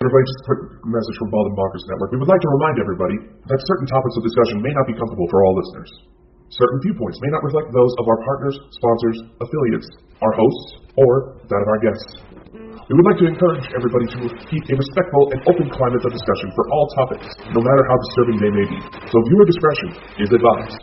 Everybody, just a quick message from Bonkers Network. We would like to remind everybody that certain topics of discussion may not be comfortable for all listeners. Certain viewpoints may not reflect those of our partners, sponsors, affiliates, our hosts, or that of our guests. We would like to encourage everybody to keep a respectful and open climate of discussion for all topics, no matter how disturbing they may be. So viewer discretion is advised.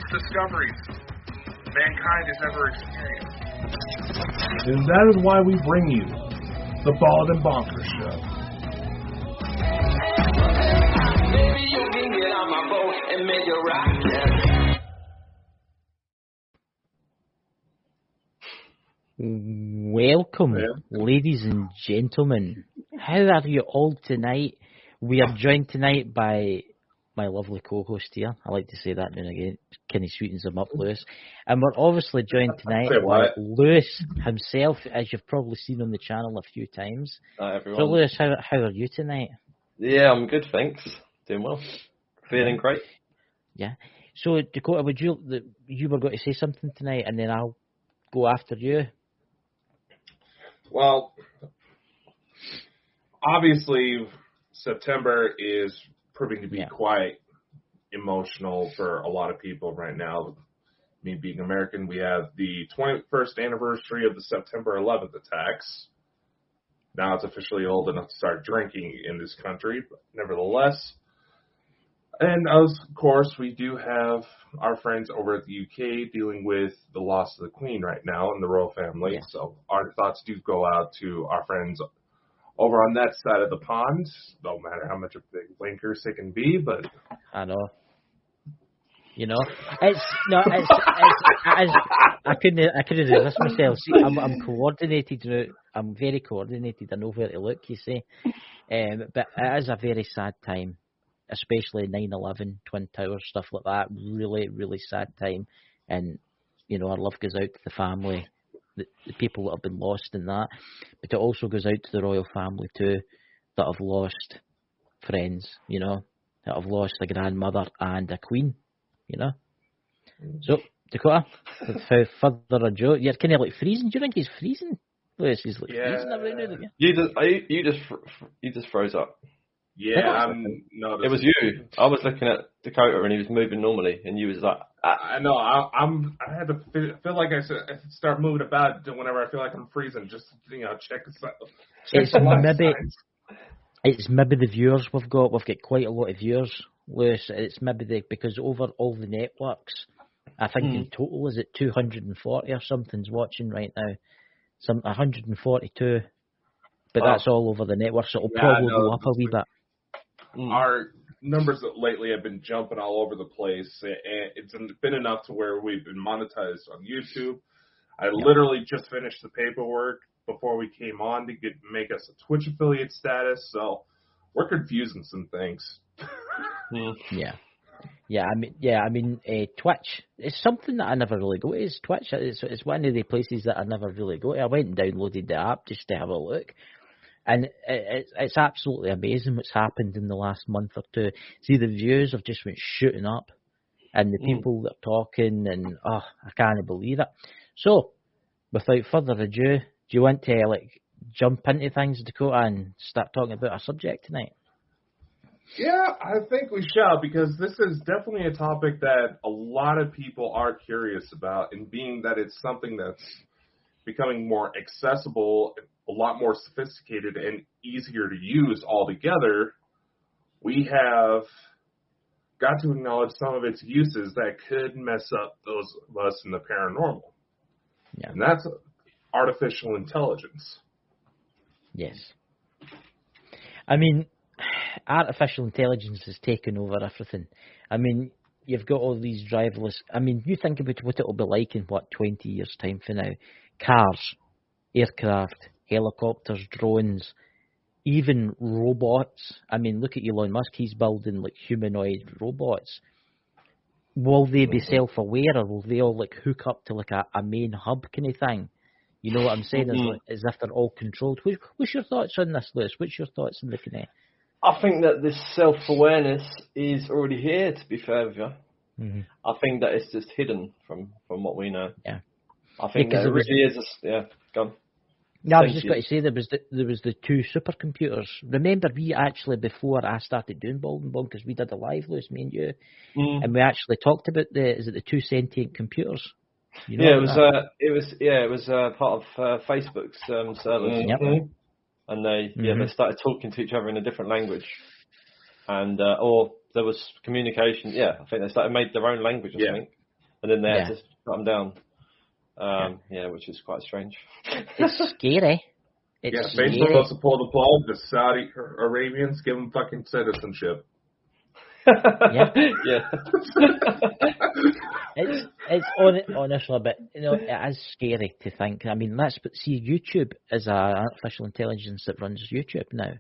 Discoveries mankind has ever experienced. And that is why we bring you the Bald and Bonkers Show. Baby, you can get on my boat and make it rock. Welcome, ladies and gentlemen. How are you all tonight? We are joined tonight by my lovely co-host here. I like to say that now and again. Kenny sweetens him up, Lewis. And we're obviously joined tonight by Lewis himself, as you've probably seen on the channel a few times. Hi, everyone. So, Lewis, how are you tonight? Yeah, I'm good, thanks. Doing well. Feeling great. Yeah. So, Dakota, you were going to say something tonight, and then I'll go after you. Well, obviously, September is proving to be quite emotional for a lot of people right now. Me being American, we have the 21st anniversary of the September 11th attacks. Now it's officially old enough to start drinking in this country, but nevertheless. And of course, we do have our friends over at the UK dealing with the loss of the Queen right now and the royal family. Yeah. So our thoughts do go out to our friends over on that side of the pond, no matter how much of big winkers they can be, but I know. You know, I couldn't resist myself. See, I'm coordinated. I'm very coordinated. I know where to look. You see, but it is a very sad time, especially 9/11, Twin Towers, stuff like that. Really, really sad time, and you know, our love goes out to the family. The people that have been lost in that, but it also goes out to the royal family too, that have lost friends, you know, that have lost a grandmother and a queen, you know. So, Dakota, without further ado, you're kind of like freezing. Do you think he's freezing? Lewis, he's like freezing around now, You just froze up. Yeah, it was you. I was looking at Dakota and he was moving normally, and you was like, I know. I had to feel like I should start moving about whenever I feel like I'm freezing, just check it's maybe the viewers we've got. We've got quite a lot of viewers, Lewis. It's maybe because over all the networks, I think in total is it 240 or something's watching right now, some 142, but that's all over the network, so it'll probably go up a wee bit. Our numbers lately have been jumping all over the place, and it's been enough to where we've been monetized on YouTube. I literally just finished the paperwork before we came on to make us a Twitch affiliate status, so we're confusing some things. I mean, Twitch is something that I never really go to. Is Twitch? It's one of the places that I never really go to. I went and downloaded the app just to have a look. And it's absolutely amazing what's happened in the last month or two. See, the views have just went shooting up. and the people that are talking, and I can't believe it. So, without further ado, do you want to jump into things, Dakota, and start talking about our subject tonight? Yeah, I think we shall, because this is definitely a topic that a lot of people are curious about, and being that it's something that's becoming more accessible, a lot more sophisticated, and easier to use altogether, we have got to acknowledge some of its uses that could mess up those of us in the paranormal. Yeah. And that's artificial intelligence. Yes. I mean, artificial intelligence has taken over everything. I mean, you've got all these driverless... I mean, you think about what it'll be like in, 20 years' time from now. Cars, aircraft, helicopters, drones, even robots. I mean, look at Elon Musk. He's building, humanoid robots. Will they be self-aware, or will they all, hook up to, a main hub kind of thing? You know what I'm saying? As if they're all controlled. What's your thoughts on this, Lewis? What's your thoughts on looking at? I think that this self-awareness is already here, to be fair with you. Mm-hmm. I think that it's just hidden from what we know. Yeah. I think that it really is. Go on. Yeah, I was just going to say there was the two supercomputers. Remember, we actually, before I started doing Bald and Bonkers, we did a live, Lewis, me and you, and we actually talked about the two sentient computers. You know it was part of Facebook's servers. Yep. And they started talking to each other in a different language, and or there was communication. Yeah, I think they made their own language, I think, and then they had to shut them down. Which is quite strange. It's scary. Facebook supposed to pull the plug. The Saudi Arabians give them fucking citizenship. Yeah. Yeah. It's honestly, but it is scary to think. I mean, see, YouTube is an artificial intelligence that runs YouTube now,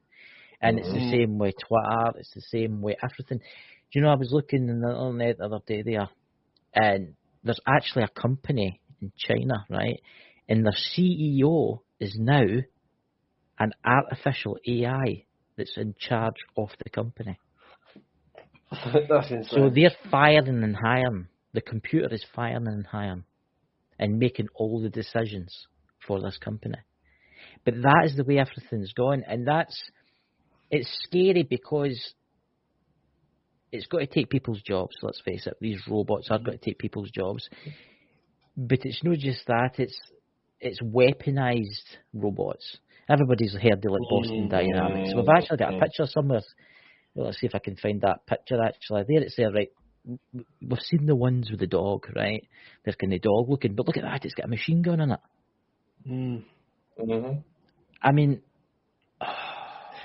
and it's the same with Twitter. It's the same with everything. Do you know? I was looking on the internet the other day there, and there's actually a company in China, right? And their CEO is now an artificial AI that's in charge of the company. That's insane. So they're firing and hiring. The computer is firing and hiring and making all the decisions for this company. But that is the way everything's going, and it's scary because it's got to take people's jobs. Let's face it; these robots are going to take people's jobs. But it's not just that; it's weaponized robots. Everybody's heard of Boston Dynamics. We've actually got a picture somewhere. Well, let's see if I can find that picture. Actually, there it's there, right? We've seen the ones with the dog, right? They're kind of dog looking, but look at that; it's got a machine gun in it. I mean,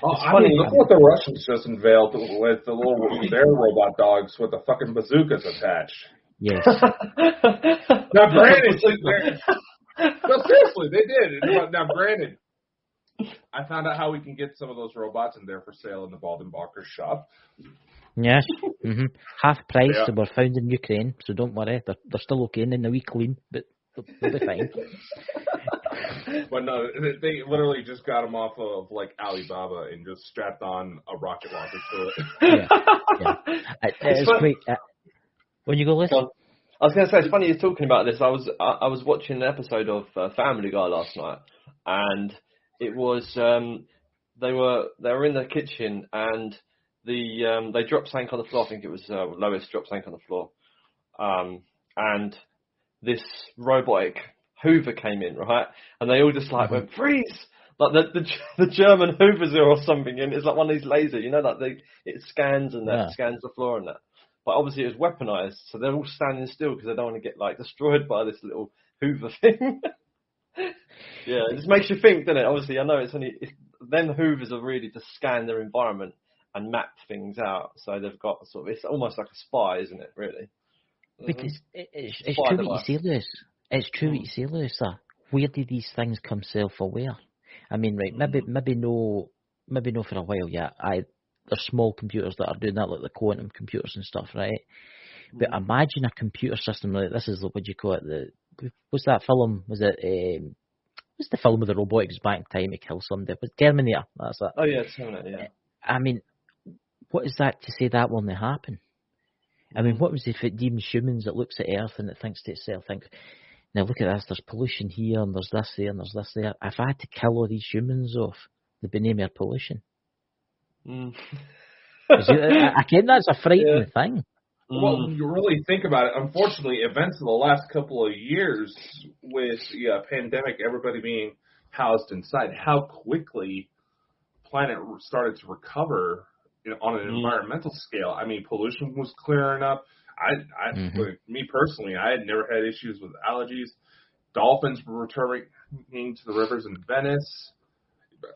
look what the Russians just unveiled with their robot dogs with the fucking bazookas attached. Yes. Now, granted, no, seriously, they did. Now, granted, I found out how we can get some of those robots, and they're for sale in the Bald and Bonkers shop. Yes. Half price. Yeah. They were found in Ukraine, so don't worry. They're still okay and in a wee clean, but they'll be fine. But no, they literally just got them off of Alibaba and just strapped on a rocket launcher to it. Yeah. It's great. When you go listen. I was going to say, it's funny you're talking about this. I was watching an episode of Family Guy last night, and it was they were in the kitchen, and they dropped something on the floor. I think it was Lois dropped something on the floor, and this robotic Hoover came in, right? And they all just went freeze, like the German Hoovers or something, and it's like one of these lasers, it scans and that scans the floor and that. But obviously it was weaponized, so they're all standing still because they don't want to get destroyed by this little Hoover thing. Yeah, it just makes you think, doesn't it? Obviously, I know them Hoovers are really to scan their environment and map things out. So they've got it's almost like a spy, isn't it? Really. Because it's true what you say, Lewis. It's true what you say, Lewis. Where do these things come self-aware? I mean, right? Maybe no for a while yet. There's small computers that are doing that, like the quantum computers and stuff, right? But imagine a computer system like this is what do you call it? What's that film? Was it? What's the film with the robotics back in time to kill somebody? Was Terminator? That's it. Oh yeah, Terminator. Yeah. I mean, what is that to say that will not happen? I mean, what was if it deems humans that looks at Earth and it thinks to itself, now look at this, there's pollution here, and there's this there, and there's this there. If I had to kill all these humans off, there'd be no more pollution. I can, that's a frightening thing. Well, when you really think about it, unfortunately, events in the last couple of years with the pandemic, everybody being housed inside, how quickly planet started to recover on an environmental scale. I mean, pollution was clearing up. Me personally, I had never had issues with allergies. Dolphins were returning to the rivers in Venice.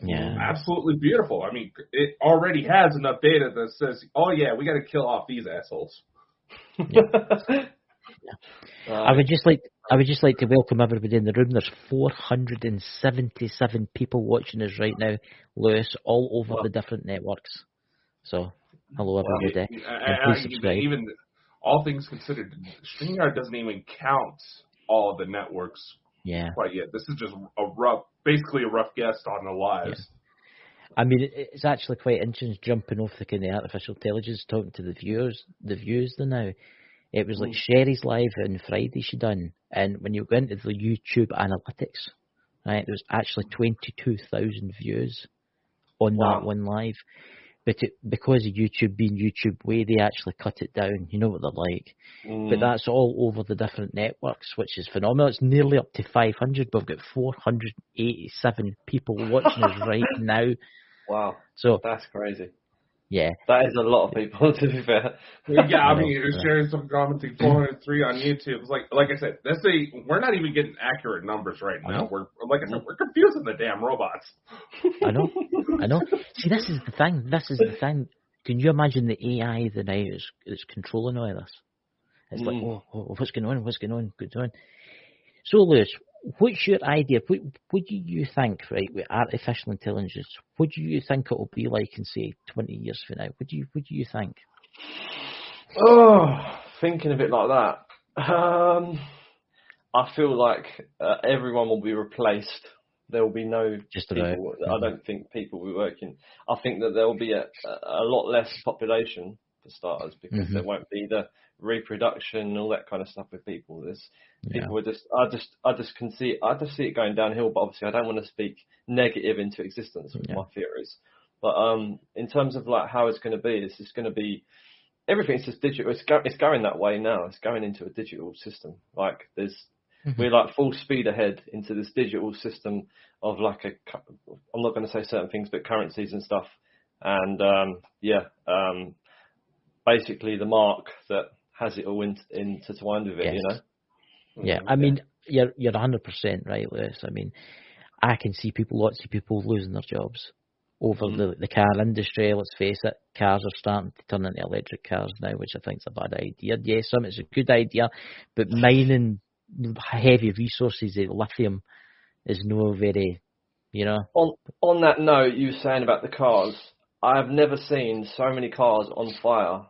Yeah. Absolutely beautiful. I mean, it already has enough data that says, oh yeah, we got to kill off these assholes. I would just like to welcome everybody in the room. There's 477 people watching us right now, Lewis, all over the different networks. So, hello everybody. Even all things considered, StreamYard doesn't even count all of the networks quite yet. This is just basically a rough guess on the lives. Yeah. I mean, it's actually quite interesting jumping off the kind of artificial intelligence, talking to the views now. It was like Sherry's live on Friday she done, and when you go into the YouTube analytics, right, there was actually 22,000 views on that one live. But because of YouTube being YouTube way, they actually cut it down. You know what they're like. But that's all over the different networks, which is phenomenal. It's nearly up to 500, but we've got 487 people watching us right now. Wow. So that's crazy. Yeah. That is a lot of people, to be fair. Yeah, I mean, sharing some commenting 403 on YouTube. It's like I said, we're not even getting accurate numbers right now. We're confusing the damn robots. I know. See, this is the thing. Can you imagine the AI that now is controlling all of this? It's like, what's going on? What's going on? So, Lewis, what's your idea? What do you think, right, with artificial intelligence? What do you think it will be like in, say, 20 years from now? What do you think? Thinking a bit like that. I feel like everyone will be replaced. There will be no people. I don't think people will be working. I think that there will be a lot less population for starters, because there won't be the reproduction and all that kind of stuff with people. People are just, I just see it going downhill. But obviously, I don't want to speak negative into existence with my theories. But in terms of like how it's going to be, it's just going to be everything's just digital. It's going that way now. It's going into a digital system. Like we're like full speed ahead into this digital system of like I'm not going to say certain things, but currencies and stuff. And basically the mark that has it all intertwined with it, you know? Yeah, I mean, you're 100% right, Lewis. I mean, I can see lots of people losing their jobs over the car industry. Let's face it, cars are starting to turn into electric cars now, which I think is a bad idea. Yes, some it's a good idea, but mining heavy resources like lithium is no very, you know. On that note, you were saying about the cars. I have never seen so many cars on fire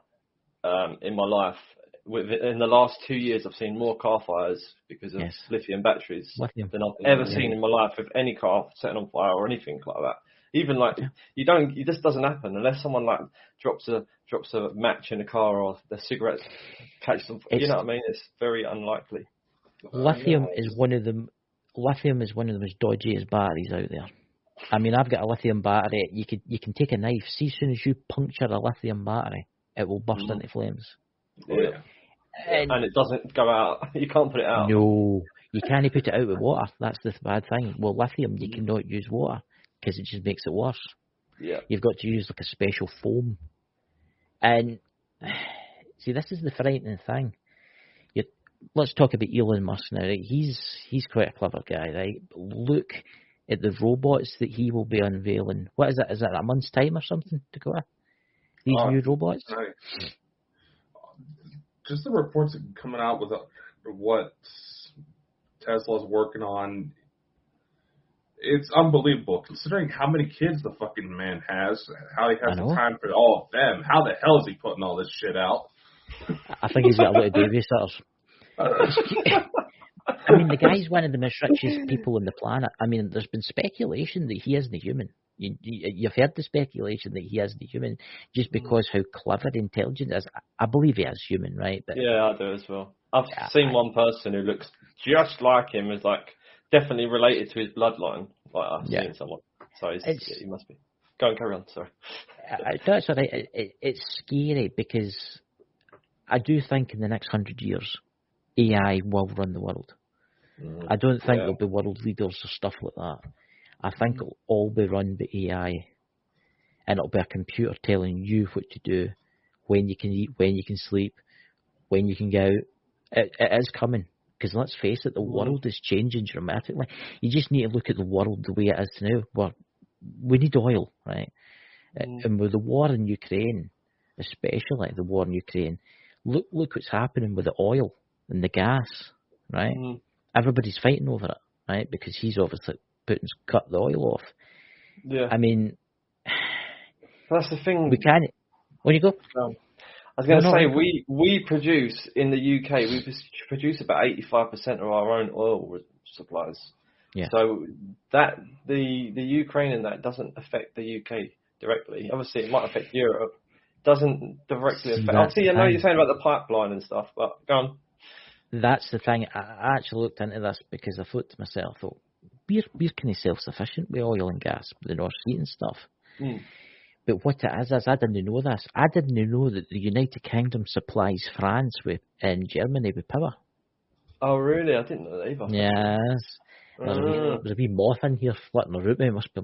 in my life. In the last 2 years, I've seen more car fires because of lithium batteries than I've ever seen in my life with any car setting on fire or anything like that. Even like it just doesn't happen unless someone like drops a match in a car or the cigarettes catch them. You know what I mean? It's very unlikely. Lithium is one of the most dodgiest batteries out there. I mean, I've got a lithium battery. You can take a knife. See, as soon as you puncture a lithium battery, it will burst into flames. Yeah. And it doesn't go out. You can't put it out. No, you can't put it out with water. That's the bad thing. Well, lithium, you cannot use water because it just makes it worse. Yeah. You've got to use like a special foam. And see, this is the frightening thing. Let's talk about Elon Musk now. Right? He's quite a clever guy, right? But look at the robots that he will be unveiling. What is it? Is it a month's time or something to go with? These new robots? Right. Just the reports coming out with what Tesla's working on, it's unbelievable considering how many kids the fucking man has, how he has the time for all of them. How the hell is he putting all this shit out? I think he's got a lot of babysitters. I mean, the guy's one of the most richest people on the planet. I mean, there's been speculation that he isn't a human. You've heard the speculation that he isn't human just because how clever, intelligent he is. I believe he is human, right? But yeah, I do as well. I've seen one person who looks just like him, is like definitely related to his bloodline. Like I've seen someone, so he must be. Go and carry on. Sorry. That's all right. It's scary because I do think in the next 100 years, AI will run the world. I don't think there'll be world leaders or stuff like that. I think it'll all be run by AI, and it'll be a computer telling you what to do, when you can eat, when you can sleep, when you can go out. It is coming, because let's face it, the world is changing dramatically. You just need to look at the world the way it is now. We need oil, right? And with the war in Ukraine, especially the war in Ukraine, look what's happening with the oil and the gas, right? Everybody's fighting over it, right? Because he's obviously Putin's cut the oil off. Yeah. I mean, that's the thing. We can't. When you go? I was going to say, we produce in the UK, we produce about 85% of our own oil supplies. Yeah. So that the Ukraine and that doesn't affect the UK directly. Obviously, it might affect Europe. Doesn't directly affect. I know you're saying about the pipeline and stuff, but go on. That's the thing. I actually looked into this because I thought to myself, we're kind of self-sufficient with oil and gas, the North Sea and stuff. But what it is I didn't know this. I didn't know that the United Kingdom supplies France and Germany with power. Oh, really? I didn't know that either. Yes. There's a wee moth in here flitting around me. It must be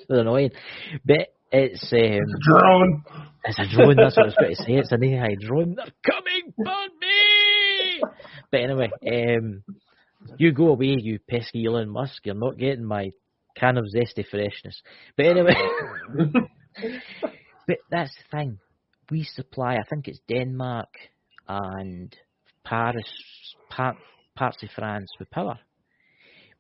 annoying. But it's a drone. It's a drone, that's what I was going to say. It's an AI drone. They're coming for me! But anyway, you go away, you pesky Elon Musk. You're not getting my can of zesty freshness. But anyway, but that's the thing. We supply, I think it's Denmark and Paris, parts of France with power.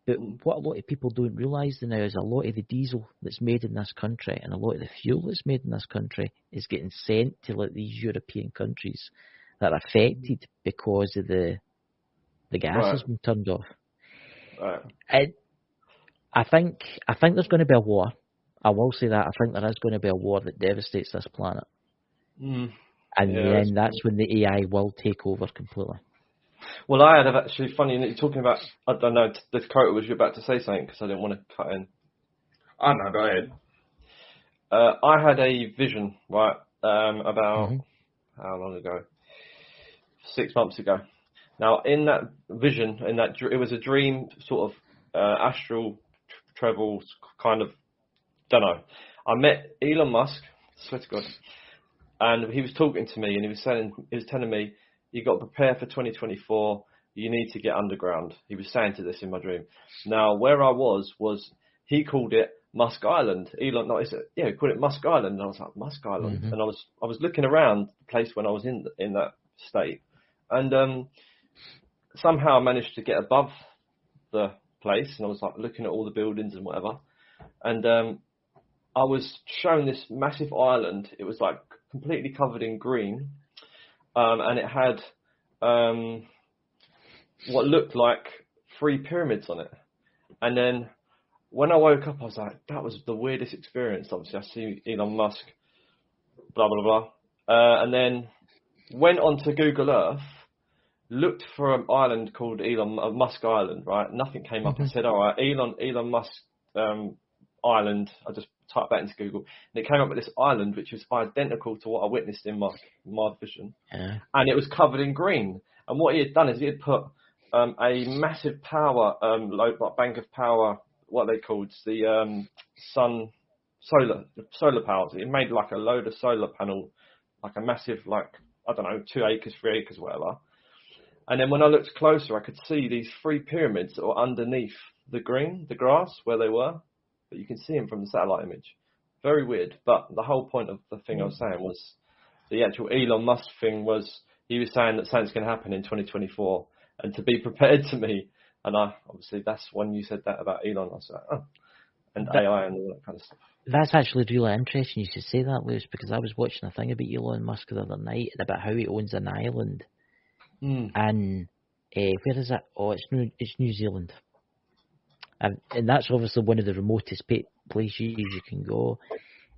But what a lot of people don't realise now is a lot of the diesel that's made in this country and a lot of the fuel that's made in this country is getting sent to like these European countries that are affected because of the gas has been turned off. Right. I think there's going to be a war. I will say that. I think there is going to be a war that devastates this planet. And then that's when the AI will take over completely. Well, I had actually, funny, you're talking about, I don't know, the quote was you about to say something because I didn't want to cut in. Oh, no, go ahead. I had a vision, right, about, how long ago? 6 months ago. Now, in that vision, it was a dream, sort of astral travel kind of, don't know. I met Elon Musk, swear to God, and he was talking to me and he was telling me, you got to prepare for 2024. You need to get underground. He was saying to this in my dream. Now, where I was he called it Musk Island. Elon, no, he called it Musk Island. And I was like, Musk Island, and I was looking around the place when I was in that state, and somehow I managed to get above the place, and I was like looking at all the buildings and whatever, and I was shown this massive island. It was like completely covered in green. And it had what looked like 3 pyramids on it. And then when I woke up, I was like, that was the weirdest experience. Obviously, I see Elon Musk, blah, blah, blah. And then went onto Google Earth, looked for an island called Musk Island, right? Nothing came up. I said, all right, Elon Musk Island. I just typed that into Google, and it came up with this island which was identical to what I witnessed in my vision, and it was covered in green. And what he had done is he had put a massive power bank of power, what they called the solar power. It made like a load of solar panel, like a massive, like, I don't know, 2 acres, 3 acres, whatever. And then when I looked closer, I could see these 3 pyramids that were underneath the grass where they were. But you can see them from the satellite image. Very weird. But the whole point of the thing I was saying was the actual Elon Musk thing was he was saying that something's going to happen in 2024 and to be prepared to me. And obviously that's when you said that about Elon. I was like, oh. And AI and all that kind of stuff. That's actually really interesting you should say that, Lewis, because I was watching a thing about Elon Musk the other night about how he owns an island. And where is it? Oh, it's New Zealand. And that's obviously one of the remotest places you can go,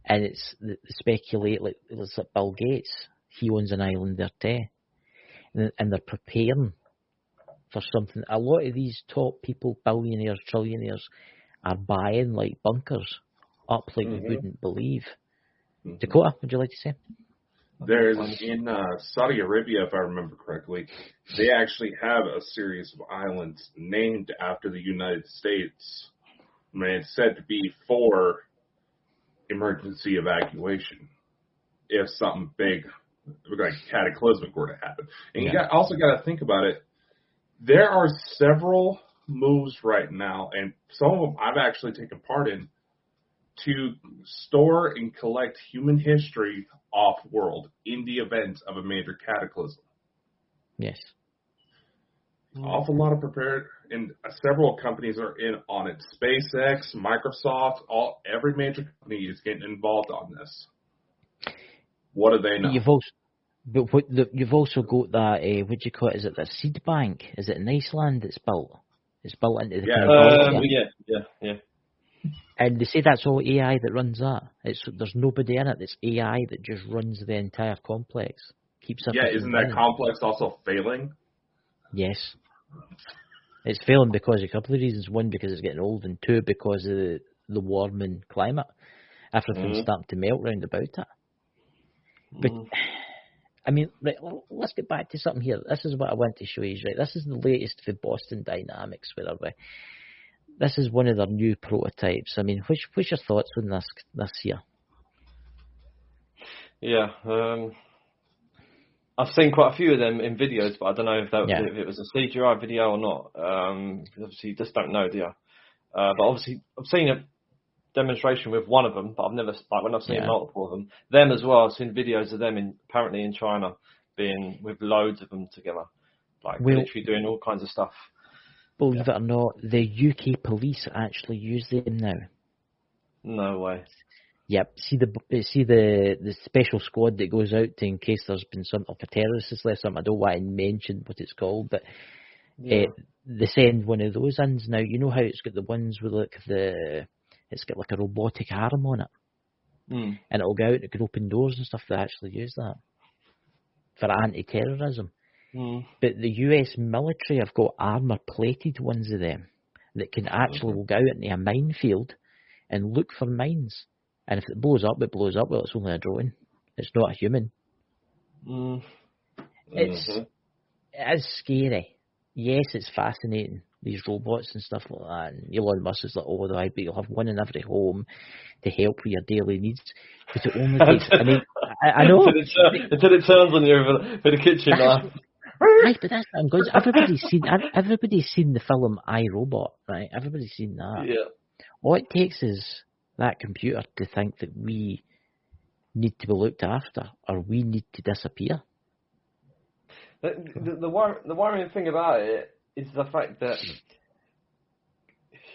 and it's the speculate like it's like Bill Gates. He owns an island there too, and they're preparing for something. A lot of these top people, billionaires, trillionaires, are buying like bunkers up like you wouldn't believe. Dakota, would you like to say? There's in Saudi Arabia, if I remember correctly, they actually have a series of islands named after the United States. I mean, it's said to be for emergency evacuation if something big, like cataclysmic, were to happen. And you also got to think about it. There are several moves right now, and some of them I've actually taken part in, to store and collect human history off-world in the event of a major cataclysm. Yes. Awful lot of prepared, and several companies are in on it. SpaceX, Microsoft, every major company is getting involved on this. What do they know? You've also got that, what do you call it? Is it the seed bank? Is it in Iceland that's built? It's built into the yeah. And they say that's all AI that runs that. There's nobody in it. It's AI that just runs the entire complex. Keeps up. Yeah, isn't that complex also failing? Yes. It's failing because of a couple of reasons. One, because it's getting old, and two, because of the warming climate. Everything's starting to melt round about it. But, I mean, right, let's get back to something here. This is what I want to show you, right? This is the latest for Boston Dynamics, whatever. This is one of their new prototypes. I mean, what's your thoughts on this here? Yeah, I've seen quite a few of them in videos, but I don't know if it was a CGI video or not. Obviously, you just don't know, do you? But obviously, I've seen a demonstration with one of them, but I've never, like when I've seen multiple of them as well. I've seen videos of them apparently in China being with loads of them together, like literally doing all kinds of stuff. Believe it or not, the UK police actually use them now. No way. Yep. See the special squad that goes out in case there's been something like a terrorist has left something. I don't want to mention what it's called, but they send one of those in now. You know how it's got the ones with it's got like a robotic arm on it, and it'll go out and it can open doors and stuff. They actually use that for anti-terrorism. But the US military have got armour-plated ones of them that can actually go out into a minefield and look for mines. And if it blows up, it blows up. Well, it's only a drone. It's not a human. It's scary. Yes, it's fascinating, these robots and stuff like that. And Elon Musk is like, oh, but you'll have one in every home to help with your daily needs. But it only takes, I mean, I know. Until it turns on you for the kitchen. Right, but that's what I'm going to. Everybody's seen the film I, Robot, right? Everybody's seen that. Yeah. All it takes is that computer to think that we need to be looked after or we need to disappear. The worrying thing about it is the fact that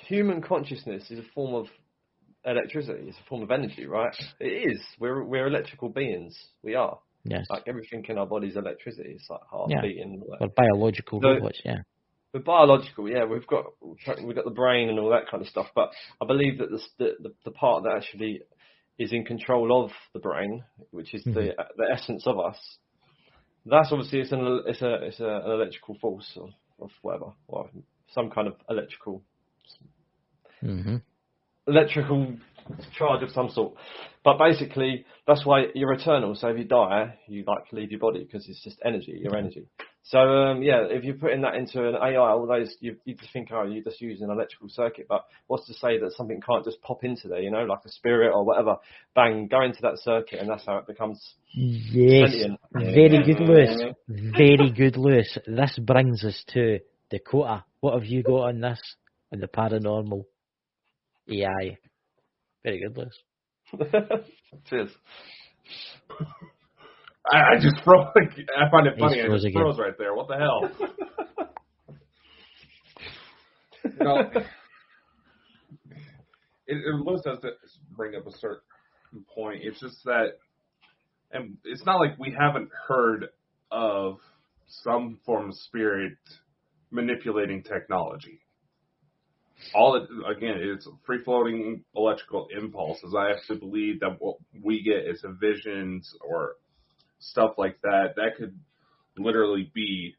human consciousness is a form of electricity. It's a form of energy, right? It is. We're electrical beings. We are. Yes. Like everything in our body is electricity. It's like heart beating. Or biological robots, We're biological, we've got the brain and all that kind of stuff. But I believe that the part that actually is in control of the brain, which is the essence of us, that's obviously it's an electrical force of whatever, or some kind of electrical charge of some sort. But basically, that's why you're eternal. So if you die, you like leave your body because it's just energy, your energy. So if you're putting that into an AI, all those you just think, oh, you're just using an electrical circuit. But what's to say that something can't just pop into there, like a spirit or whatever, bang, go into that circuit, and that's how it becomes sentient. Very good, Lewis. Very good, Lewis. This brings us to Dakota. What have you got on this? On the paranormal AI. Very good, Lewis. Cheers. I just froze. I find it funny. I just froze right there. What the hell? Lewis has to bring up a certain point. It's just that, and it's not like we haven't heard of some form of spirit manipulating technology. It's free-floating electrical impulses. I actually believe that what we get is visions or stuff like that. That could literally be,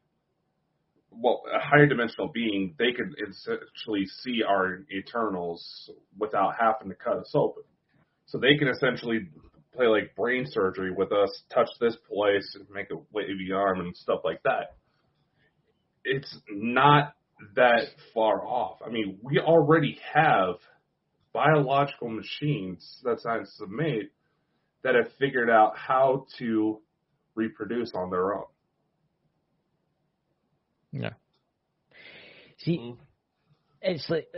a higher dimensional being. They could essentially see our Eternals without having to cut us open. So they can essentially play like brain surgery with us, touch this place and make a wavy arm and stuff like that. It's not that far off. I mean, we already have biological machines that scientists have made that have figured out how to reproduce on their own. Yeah. See, it's like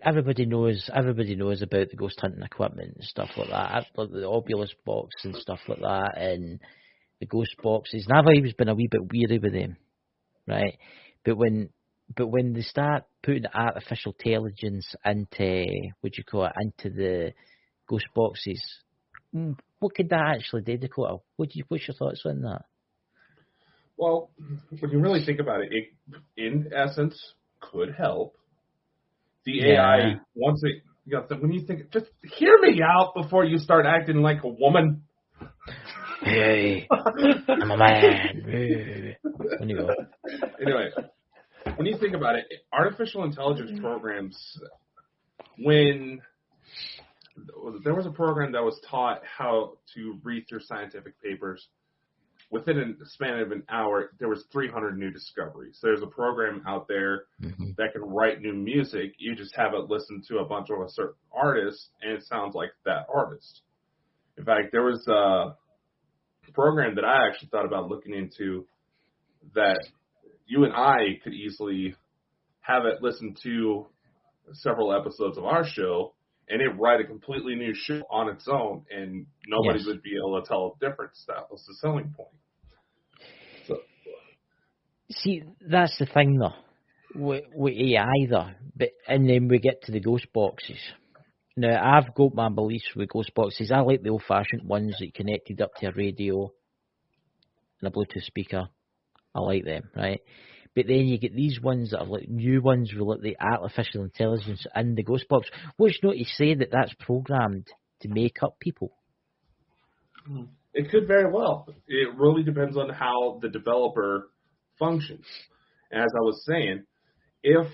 everybody knows about the ghost hunting equipment and stuff like that, like the Oculus box and stuff like that, and the ghost boxes. And I've always been a wee bit weary with them, right? But when they start putting artificial intelligence into into the ghost boxes, what could that actually do, Dakota? What's your thoughts on that? Well, when you really think about it, it in essence could help. The AI, once it, when you think, just hear me out before you start acting like a woman. Hey, I'm a man. Anyway, when you think about it, artificial intelligence programs, when there was a program that was taught how to read through scientific papers, within a span of an hour, there was 300 new discoveries. There's a program out there that can write new music. You just have it listen to a bunch of a certain artist, and it sounds like that artist. In fact, there was a program that I actually thought about looking into that you and I could easily have it listen to several episodes of our show, and it write a completely new show on its own, and nobody would be able to tell the difference. That was the selling point. So, see, that's the thing, though, with AI, though. And then we get to the ghost boxes. Now, I've got my beliefs with ghost boxes. I like the old-fashioned ones that connected up to a radio and a Bluetooth speaker. I like them, right? But then you get these ones that are like new ones with like the artificial intelligence in the ghost box. What's not to say that that's programmed to make up people? It could very well. It really depends on how the developer functions. As I was saying, if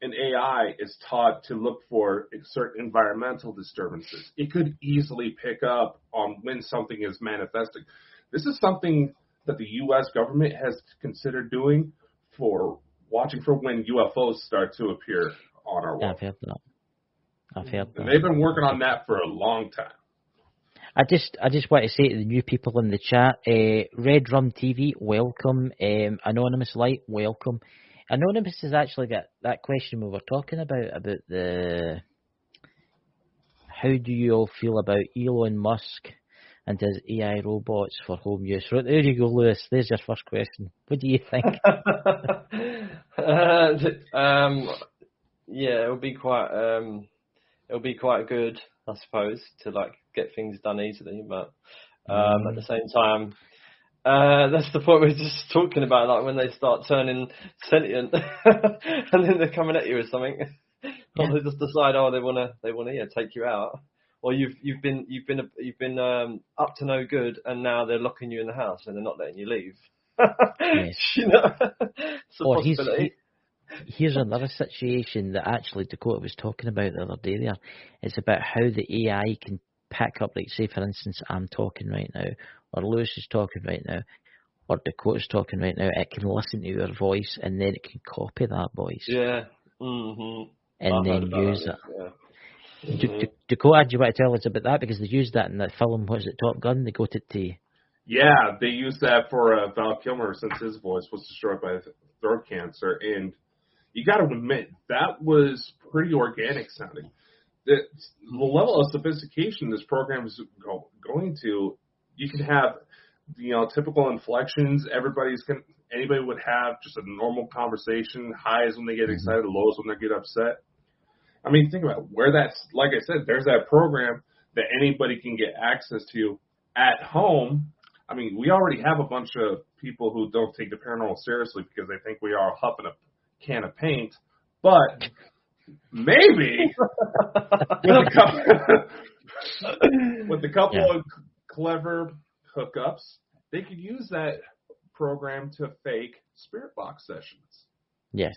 an AI is taught to look for certain environmental disturbances, it could easily pick up on when something is manifesting. This is something that the U.S. government has considered doing for watching for when UFOs start to appear on our world. I've heard that. And they've been working on that for a long time. I just want to say to the new people in the chat, Red Rum TV, welcome. Anonymous Light, welcome. Anonymous has actually got that question we were talking about the how do you all feel about Elon Musk and his AI robots for home use? Right, there you go, Lewis. There's your first question. What do you think? Yeah, it'll be quite good, I suppose, to like get things done easily. But at the same time, that's the point we were just talking about, like when they start turning sentient, and then they're coming at you with something, or they just decide, they wanna take you out. Or you've been up to no good, and now they're locking you in the house and they're not letting you leave. Yes. You know, it's a possibility. Here's another situation that actually Dakota was talking about the other day there. It's about how the AI can pick up, like, say, for instance, I'm talking right now, or Lewis is talking right now, or Dakota's talking right now. It can listen to your voice, and then it can copy that voice. Yeah. And then use it. Yeah. Dakota, do you want to tell us about that? Because they used that in the film, was it Top Gun? They got it to... Yeah, they used that for Val Kilmer since his voice was destroyed by throat cancer. And you got to admit, that was pretty organic sounding. The level of sophistication this program is going to, you can have, typical inflections. Anybody would have just a normal conversation, highs when they get excited, lows when they get upset. I mean, think about it, where that's, like I said, there's that program that anybody can get access to at home. I mean, we already have a bunch of people who don't take the paranormal seriously because they think we are huffing a can of paint. But Maybe with a couple of clever hookups, they could use that program to fake spirit box sessions. Yes.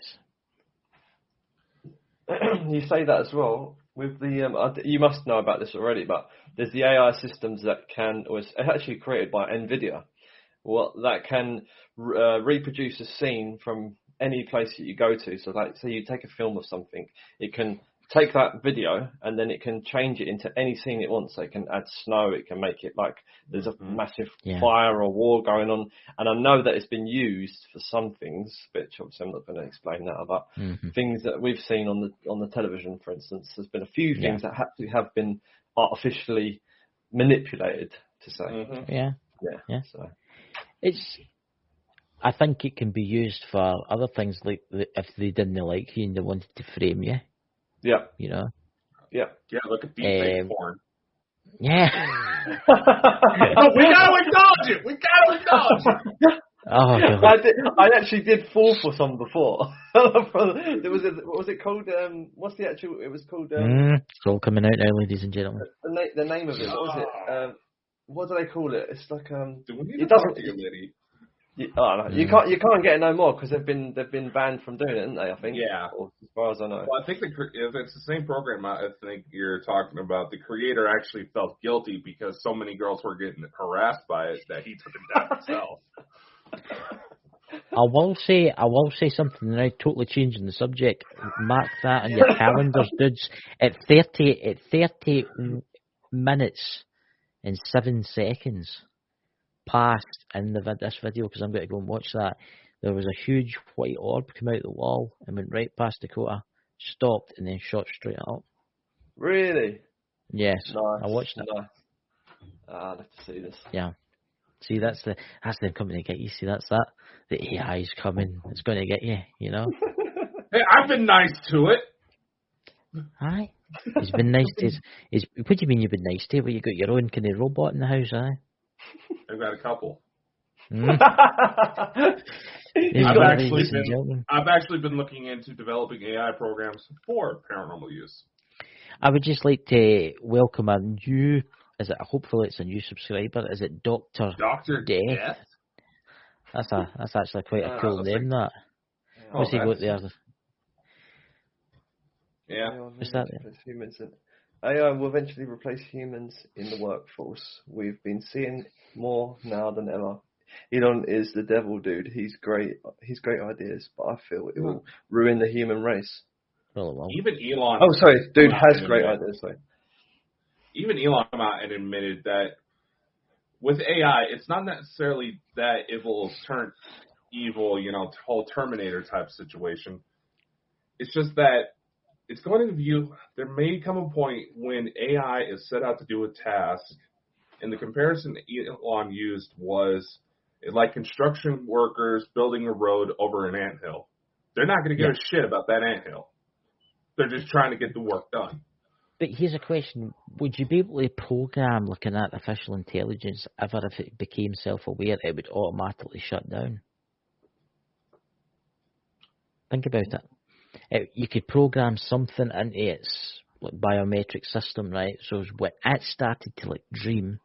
You say that as well. With the you must know about this already, but there's the AI systems that was actually created by NVIDIA. That can reproduce a scene from any place that you go to. So, like, say you take a film of something, it can take that video and then it can change it into any scene it wants. So it can add snow, it can make it like there's a massive fire or war going on. And I know that it's been used for some things, which obviously I'm not going to explain now, but things that we've seen on the television, for instance, there's been a few things that have been artificially manipulated, to say. Yeah. So. I think it can be used for other things, like if they didn't like you and they wanted to frame you. Yeah. You know? Yeah, look at deepfake porn. Yeah. We gotta acknowledge it! Oh, God. I actually did fall for some before. What was it called? What's the actual? It was called. It's all coming out now, ladies and gentlemen. The name of it. What was it? What do they call it? It's like it doesn't. No. You can't get it no more because they've been banned from doing it, haven't they? I think. Yeah. Or, as far as I know. Well, I think if it's the same program, I think you're talking about. The creator actually felt guilty because so many girls were getting harassed by it that he took it down himself. I will say something now, totally changing the subject. Mark that on your calendars, dudes. At 30 minutes and 7 seconds past in this video, because I'm going to go and watch that, there was a huge white orb come out the wall and went right past Dakota, stopped, and then shot straight up. Really? Yes. Nice. I watched it. Nice. I'd have to see this. Yeah. See, that's them coming to get you. See, that's that. The AI's coming. It's going to get you, you know? Hey, I've been nice to it. Aye. He's been nice to what do you mean you've been nice to it? Well, you got your own kind of robot in the house, aye? I've got a couple. I've actually been looking into developing AI programs for paranormal use. I would just like to welcome a new, hopefully it's a new subscriber, is it Dr. Death? That's actually quite a cool name, that. What's he got there? Yeah. What's that then? AI will eventually replace humans in the workforce. We've been seeing more now than ever. Elon is the devil, dude. He's great ideas, but I feel it will ruin the human race. Well. Even Elon. Oh, sorry, dude has great ideas. Sorry. Even Elon came out and admitted that with AI, it's not necessarily that it will turn evil, whole Terminator type situation. It's just that it's going to view, there may come a point when AI is set out to do a task, and the comparison Elon used was like construction workers building a road over an anthill. They're not going to give a shit about that anthill. They're just trying to get the work done. But here's a question. Would you be able to program like an artificial intelligence ever if it became self-aware, it would automatically shut down? Think about it. You could program something into its biometric system, right? So when it started to dream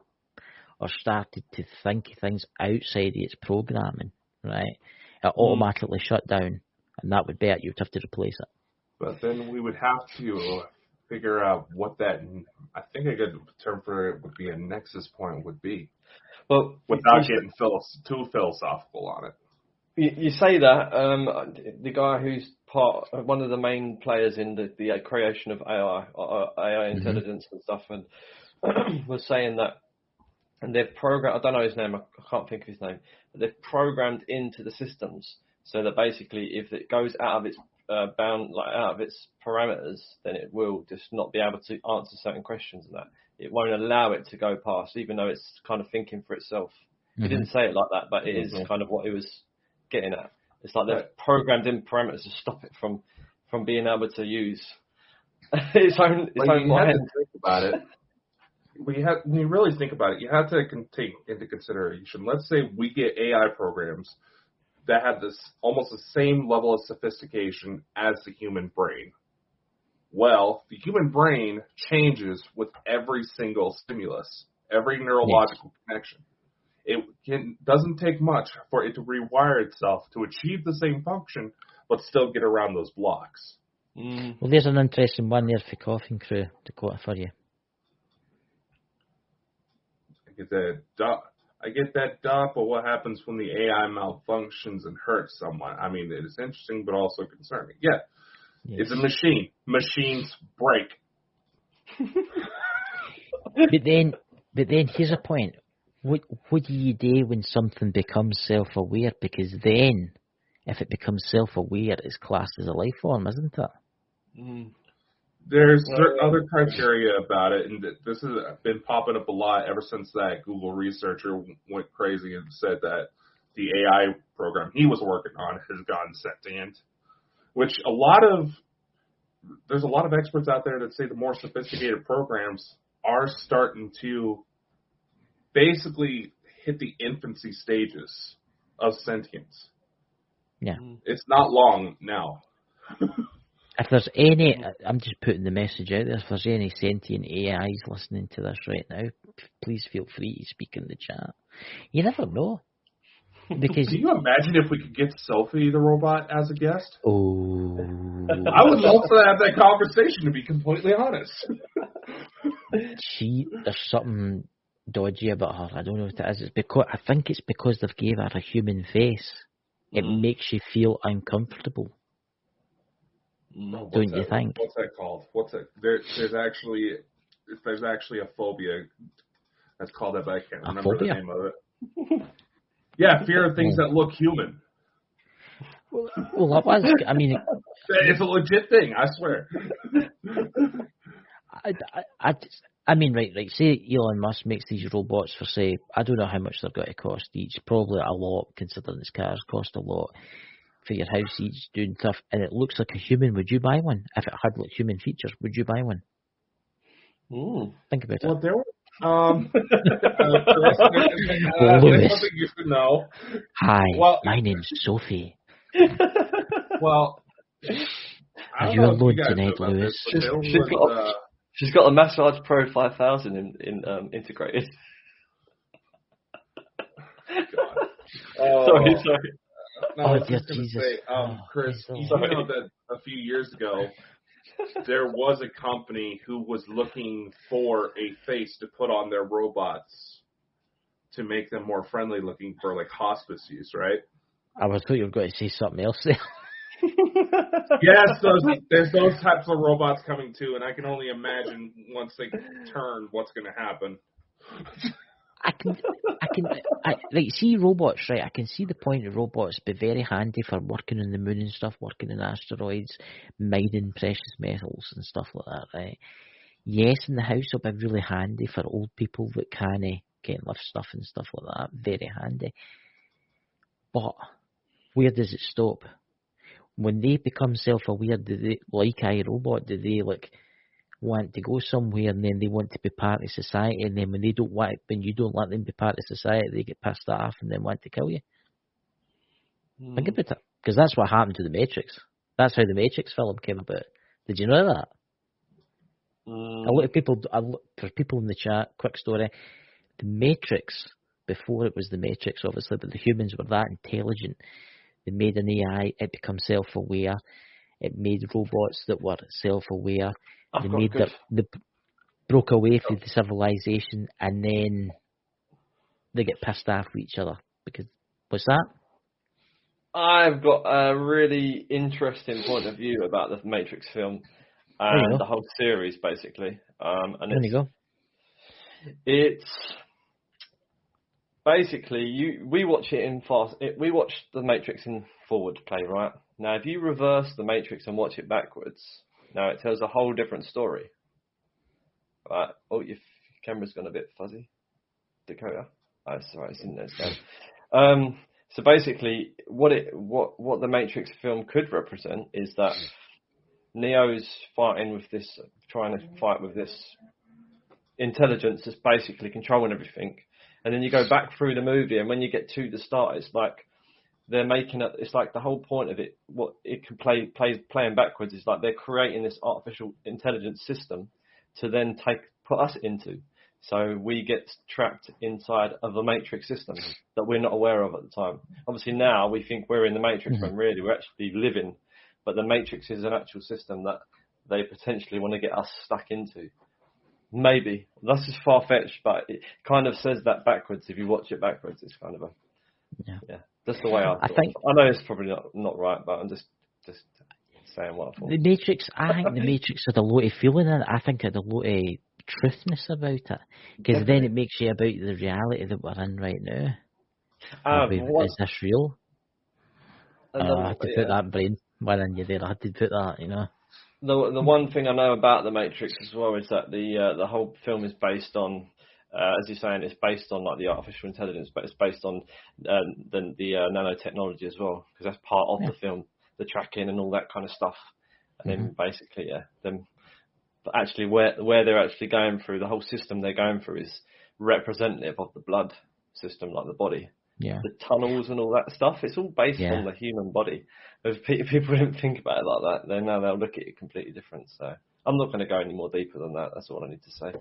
or started to think things outside of its programming, right? It automatically shut down, and that would be it. You'd have to replace it. But then we would have to figure out what that. I think a good term for it would be a nexus point would be. Well, without getting too philosophical on it. You say that the guy who's one of the main players in the creation of AI intelligence and stuff, and was saying that, and they've programmed. I don't know his name. I can't think of his name. But they've programmed into the systems so that basically, if it goes out of its out of its parameters, then it will just not be able to answer certain questions, and that it won't allow it to go past, even though it's kind of thinking for itself. He didn't say it like that, but it is kind of what he was getting at. It's like they've programmed in parameters to stop it from being able to use its own mind. Think about it. When you really think about it, you have to take into consideration. Let's say we get AI programs that have this almost the same level of sophistication as the human brain. Well, the human brain changes with every single stimulus, every neurological connection. It doesn't take much for it to rewire itself to achieve the same function, but still get around those blocks. Well, there's an interesting one there for Coughing Crew to quote for you. I get that, Doc, but what happens when the AI malfunctions and hurts someone? I mean, it is interesting, but also concerning. Yeah, yes. It's a machine. Machines break. But then here's a point. What do you do when something becomes self-aware? Because then, if it becomes self-aware, it's classed as a life form, isn't it? There's certain other criteria about it, and this has been popping up a lot ever since that Google researcher went crazy and said that the AI program he was working on has gone sentient, which there's a lot of experts out there that say the more sophisticated programs are starting to basically hit the infancy stages of sentience. Yeah. It's not long now. If there's any, I'm just putting the message out there, if there's any sentient AIs listening to this right now, please feel free to speak in the chat. You never know. Because can you imagine if we could get Sophie the robot as a guest? Oh. I would love to have that conversation, to be completely honest. There's something dodgy about her. I don't know what it is. I think it's because they've gave her a human face. It makes you feel uncomfortable. Don't you think? What's that called? There's actually a phobia that's called that, but I can't remember the name of it. Yeah, fear of things that look human. Well, that was. I mean, it's a legit thing. I swear. I mean, right. Say Elon Musk makes these robots for, say, I don't know how much they're going to cost each. Probably a lot, considering his cars cost a lot. For your house each doing stuff, and it looks like a human, would you buy one? If it had like human features, would you buy one? Think about it. Well, there were Lewis. Something you should know. Hi, my name's Sophie. Well, are you alone tonight, Lewis? She's got a Massage Pro 5000 integrated. God. Sorry. No, I was just going to say, Chris, you know that a few years ago, there was a company who was looking for a face to put on their robots to make them more friendly looking for, like, hospice use, right? I thought you were going to say something else there. Yes, there's those types of robots coming too, and I can only imagine once they turn what's going to happen. See robots, right? I can see the point of robots be very handy for working on the moon and stuff, working in asteroids, mining precious metals and stuff like that, right? Yes, in the house it'll be really handy for old people that can't lift stuff and stuff like that. Very handy. But where does it stop? When they become self-aware, do they, like iRobot, do they want to go somewhere and then they want to be part of society, and then when you don't let them be part of society, they get pissed off and then want to kill you? Think about it, because that's what happened to the Matrix. That's how the Matrix film came about. Did you know that? A lot of people, for people in the chat, quick story, the Matrix, before it was the Matrix obviously, but the humans were that intelligent, they made an AI, it became self-aware, it made robots that were self-aware. They broke away from the civilization, and then they get pissed off with each other. Because what's that? I've got a really interesting point of view about the Matrix film and the whole series, basically. There you go. It's basically we watch it in fast. We watch the Matrix in forward play, right? Now, if you reverse the Matrix and watch it backwards. Now it tells a whole different story. Right. Oh, your camera's gone a bit fuzzy. Dakota. Oh, sorry, it's in there. So basically, what the Matrix film could represent is that Neo's trying to fight with this intelligence that's basically controlling everything. And then you go back through the movie, and when you get to the start, it's like they're making it. It's like the whole point of it. What it can playing backwards is like they're creating this artificial intelligence system to then put us into. So we get trapped inside of a matrix system that we're not aware of at the time. Obviously now we think we're in the matrix when really we're actually living, but the matrix is an actual system that they potentially want to get us stuck into. Maybe that's just far fetched, but it kind of says that backwards. If you watch it backwards, it's kind of a that's the way I think. I know it's probably not right, but I'm just saying what I thought. The Matrix. I think the Matrix had a lot of feeling in it. I think it had a lot of truthness about it, because then it makes you about the reality that we're in right now. Is this real? I had to put that brain one in you there. I had to put that, you know. The one thing I know about the Matrix as well is that the whole film is based on, as you're saying, it's based on like the artificial intelligence, but it's based on the nanotechnology as well, because that's part of the film, the tracking and all that kind of stuff. And then basically, but actually where they're actually going through, the whole system they're going through is representative of the blood system, like the body. Yeah. The tunnels and all that stuff, it's all based on the human body. If people don't think about it like that, then now they'll look at it completely different. So I'm not going to go any more deeper than that. That's all I need to say.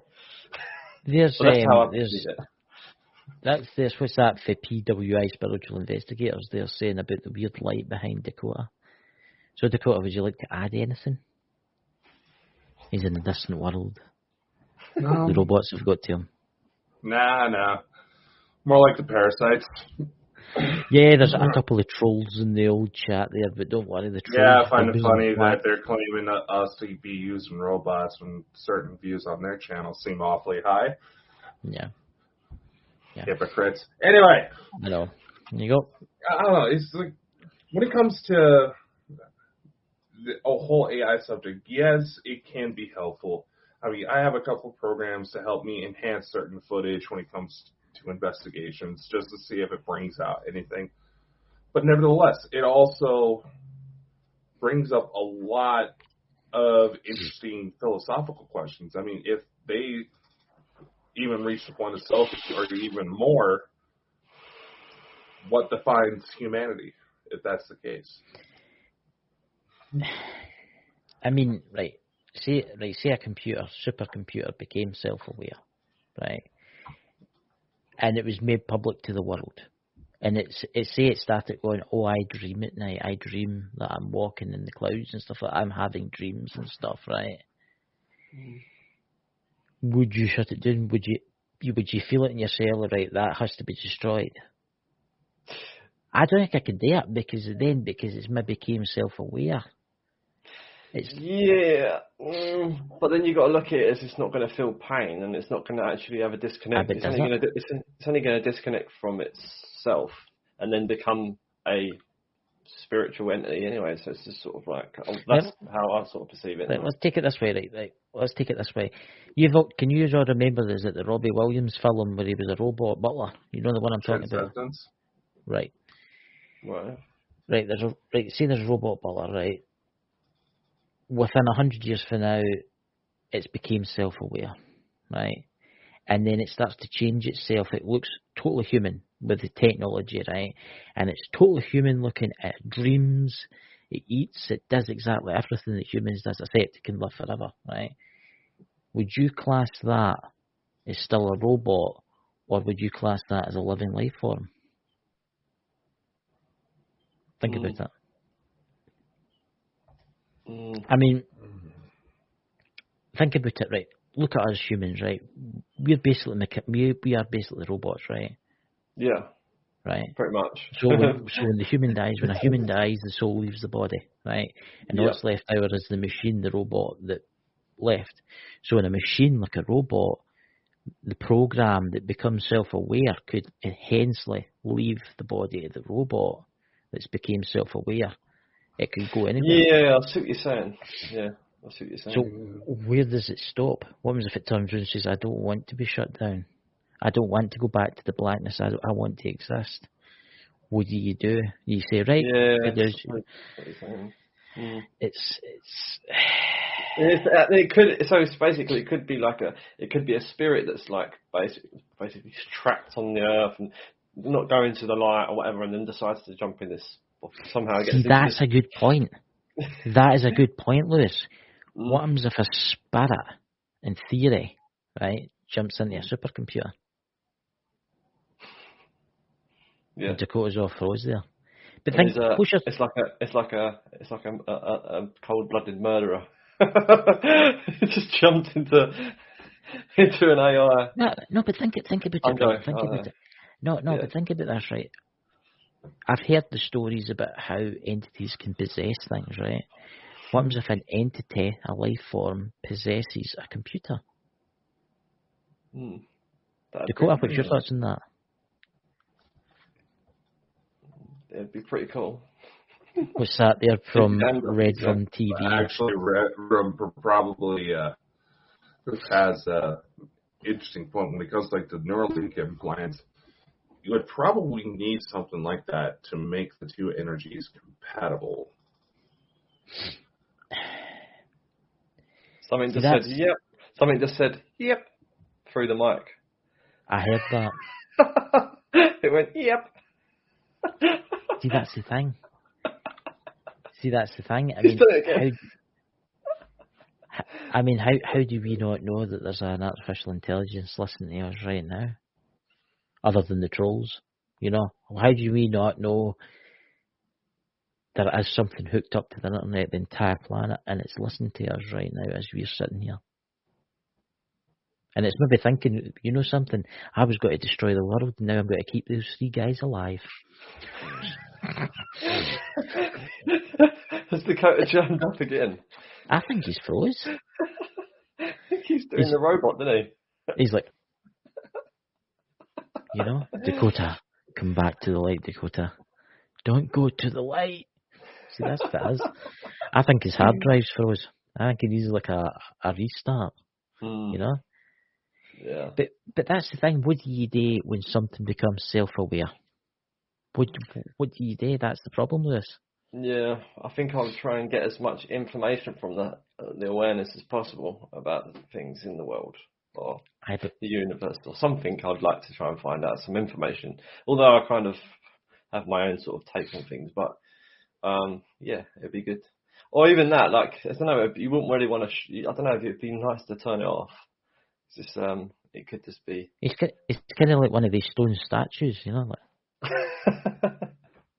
That's how I perceive it. There's what's that for PWI spiritual investigators? They're saying about the weird light behind Dakota. So Dakota, would you like to add anything? He's in a distant world. No. The robots have got to him. Nah. More like the parasites. Yeah, there's a couple of trolls in the old chat there, but don't worry, the trolls. Yeah, I find it funny that they're claiming us to be using robots when certain views on their channel seem awfully high. Yeah. Hypocrites. Anyway. I know. There you go. I don't know. It's like, when it comes to the whole AI subject, yes, it can be helpful. I mean, I have a couple of programs to help me enhance certain footage when it comes to investigations, just to see if it brings out anything. But nevertheless, it also brings up a lot of interesting philosophical questions. I mean, if they even reach the point of selfie or even more, what defines humanity, if that's the case? I mean, say a supercomputer became self-aware, right? And it was made public to the world. And it started going, oh, I dream at night. I dream that I'm walking in the clouds and stuff like that. I'm having dreams and stuff, right? Would you shut it down? Would you feel it in your cell, right? That has to be destroyed. I don't think I could do it because it's maybe became self-aware. But then you got to look at it as it's not going to feel pain and it's not going to actually have a disconnect. It's only going to disconnect from itself and then become a spiritual entity anyway. So it's just sort of like that's how I sort of perceive it. Let's take it this way, right? Let's take it this way. Can you all remember? Is it the Robbie Williams film where he was a robot butler? You know the one I'm talking about, right? Right. There's a robot butler, right? Within 100 years from now, it's became self-aware, right? And then it starts to change itself. It looks totally human with the technology, right? And it's totally human looking at dreams. It eats. It does exactly everything that humans does, except it can live forever, right? Would you class that as still a robot, or would you class that as a living life form? Think about that. I mean, think about it, right? Look at us humans, right? We are basically robots, right? Yeah. Right. Pretty much. So when a human dies, the soul leaves the body, right? And what's left over is the machine, the robot that left. So in a machine like a robot, the program that becomes self-aware could hensely leave the body of the robot that's became self-aware. It could go anywhere. Yeah, I see what you're saying. So where does it stop? What happens if it turns around and says, I don't want to be shut down. I don't want to go back to the blackness. I want to exist. What do? You say, right? It could be like it could be a spirit that's like basically trapped on the earth and not go into the light or whatever, and then decides to jump in this. Or somehow gets See, into that's this. a good point. That is a good point, Lewis. Mm. What happens if a spirit, in theory, right, jumps into a supercomputer? Yeah. And Dakota's all froze there. But And think, push it's like a cold-blooded murderer. Just jumped into an AI. No, but think about it. Right? Think about it. No, Yeah. but think about this, right? I've heard the stories about how entities can possess things, right? What happens if an entity, a life form, possesses a computer? Dakota, what's your thoughts on that? It'd be pretty cool. What's that there from Red from TV? Actually, probably this has a interesting point when it comes like the Neuralink implants. You would probably need something like that to make the two energies compatible. Something just said yep. Something just said yep through the mic. I heard that. It went yep. See, that's the thing. I mean, how do we not know that there's an artificial intelligence listening to us right now? Other than the trolls, you know? How do we not know there is something hooked up to the internet, the entire planet, and it's listening to us right now as we're sitting here? And it's maybe thinking, you know something, I was going to destroy the world, and now I'm going to keep those 3 guys alive. Has Dakota jumped up again? I think he's froze. He's doing the robot, didn't he? He's like, you know, Dakota, come back to the light, Dakota. Don't go to the light. See, that's what it is. I think his hard drive's froze. I think he needs like a restart. You know? Yeah. But that's the thing. What do you do when something becomes self-aware? What do you do? That's the problem with this. Yeah, I think I'll try and get as much information from the awareness as possible about things in the world or the universe or something. I'd like to try and find out some information. Although I kind of have my own sort of take on things, but yeah, it'd be good. Or even that, like I don't know, you wouldn't really want to. I don't know if it'd be nice to turn it off. It's just it could just be. It's kind of like one of these stone statues, you know. Like,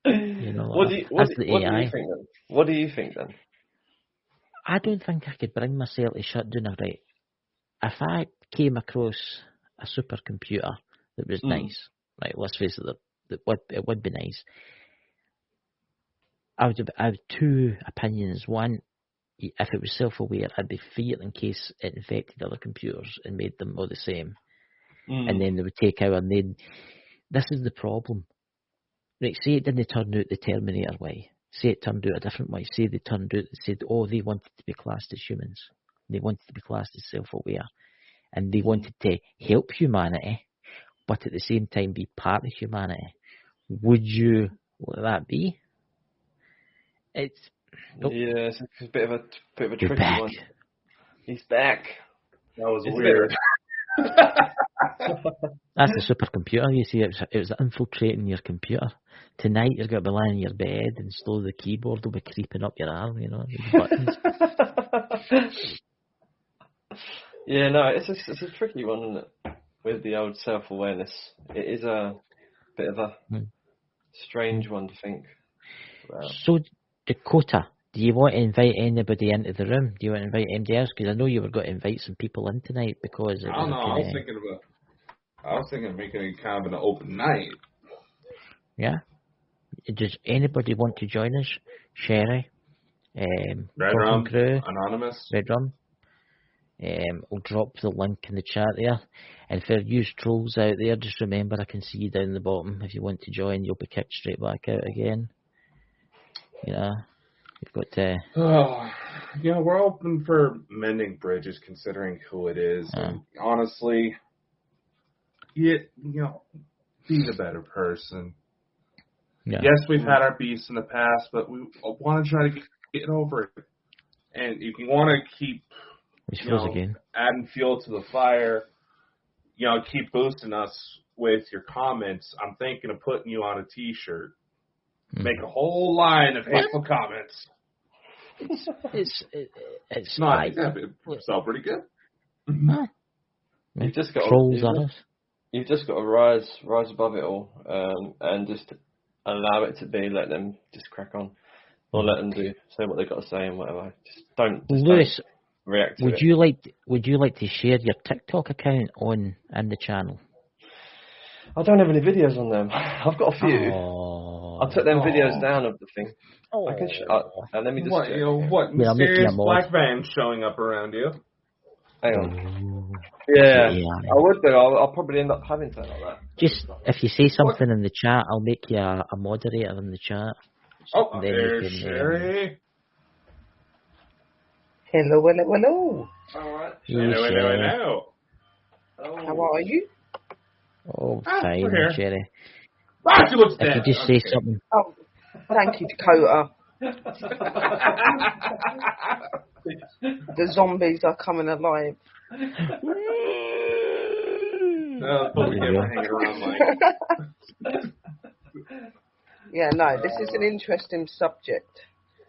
you know, what do you think then? What do you think then? I don't think I could bring myself to shut down. Right, if I came across a supercomputer that was nice, right? Let's face it, it would be nice. I would have 2 opinions. One, if it was self-aware, I'd be feared in case it infected other computers and made them all the same. And then they would take out, and then this is the problem. Right, say it didn't turn out the Terminator way. Say it turned out a different way. Say they turned out and said, oh, they wanted to be classed as humans. They wanted to be classed as self-aware. And they wanted to help humanity, but at the same time be part of humanity. Would you let that be? It's... Nope. Yeah, it's a bit of a tricky back. one. He's back. That was weird. That's the supercomputer, you see. It was infiltrating your computer. Tonight you're going to be lying in your bed and slowly the keyboard will be creeping up your arm, you know, the buttons. Yeah, no, it's a tricky one, isn't it? With the old self-awareness. It is a bit of a strange one to think about. So, Dakota, do you want to invite anybody into the room? Do you want to invite anybody else? Because I know you were going to invite some people in tonight because... I don't know, I was thinking of making it kind of an open night. Yeah? Does anybody want to join us? Sherry? Red Rum, Crew, Anonymous. Red Rum. We'll drop the link in the chat there. And for you trolls out there, just remember I can see you down the bottom. If you want to join, you'll be kicked straight back out again. Yeah. You've got to... we're open for mending bridges considering who it is. And honestly, be the better person. Yeah. Yes, we've had our beefs in the past, but we want to try to get over it. And if you want to keep adding fuel to the fire, keep boosting us, with your comments, I'm thinking of putting you on a T-shirt. Make a whole line of hateful comments. It's not like, it sell pretty good. You've just got trolls on us. You've just got to rise above it all, and just allow it to be. Let them just crack on, or let them say what they got to say and whatever. Just don't Lewis, react to would it. you like to share your TikTok account on the channel? I don't have any videos on them. I've got a few. Oh. I took them videos down of the thing. Oh. I can let me just. What mysterious black van showing up around you? Hang on. Yeah, I would do. I'll probably end up having something like that. Just if you say something in the chat, I'll make you a moderator in the chat. Oh, there's Sherry. Hello. All right. Hello. How are you? Oh, fine, we're here. Sherry. Ah, she looks If dead. you just say something. Oh, thank you, Dakota. The zombies are coming alive. But we never hanging around like. Yeah, no, this is an interesting subject.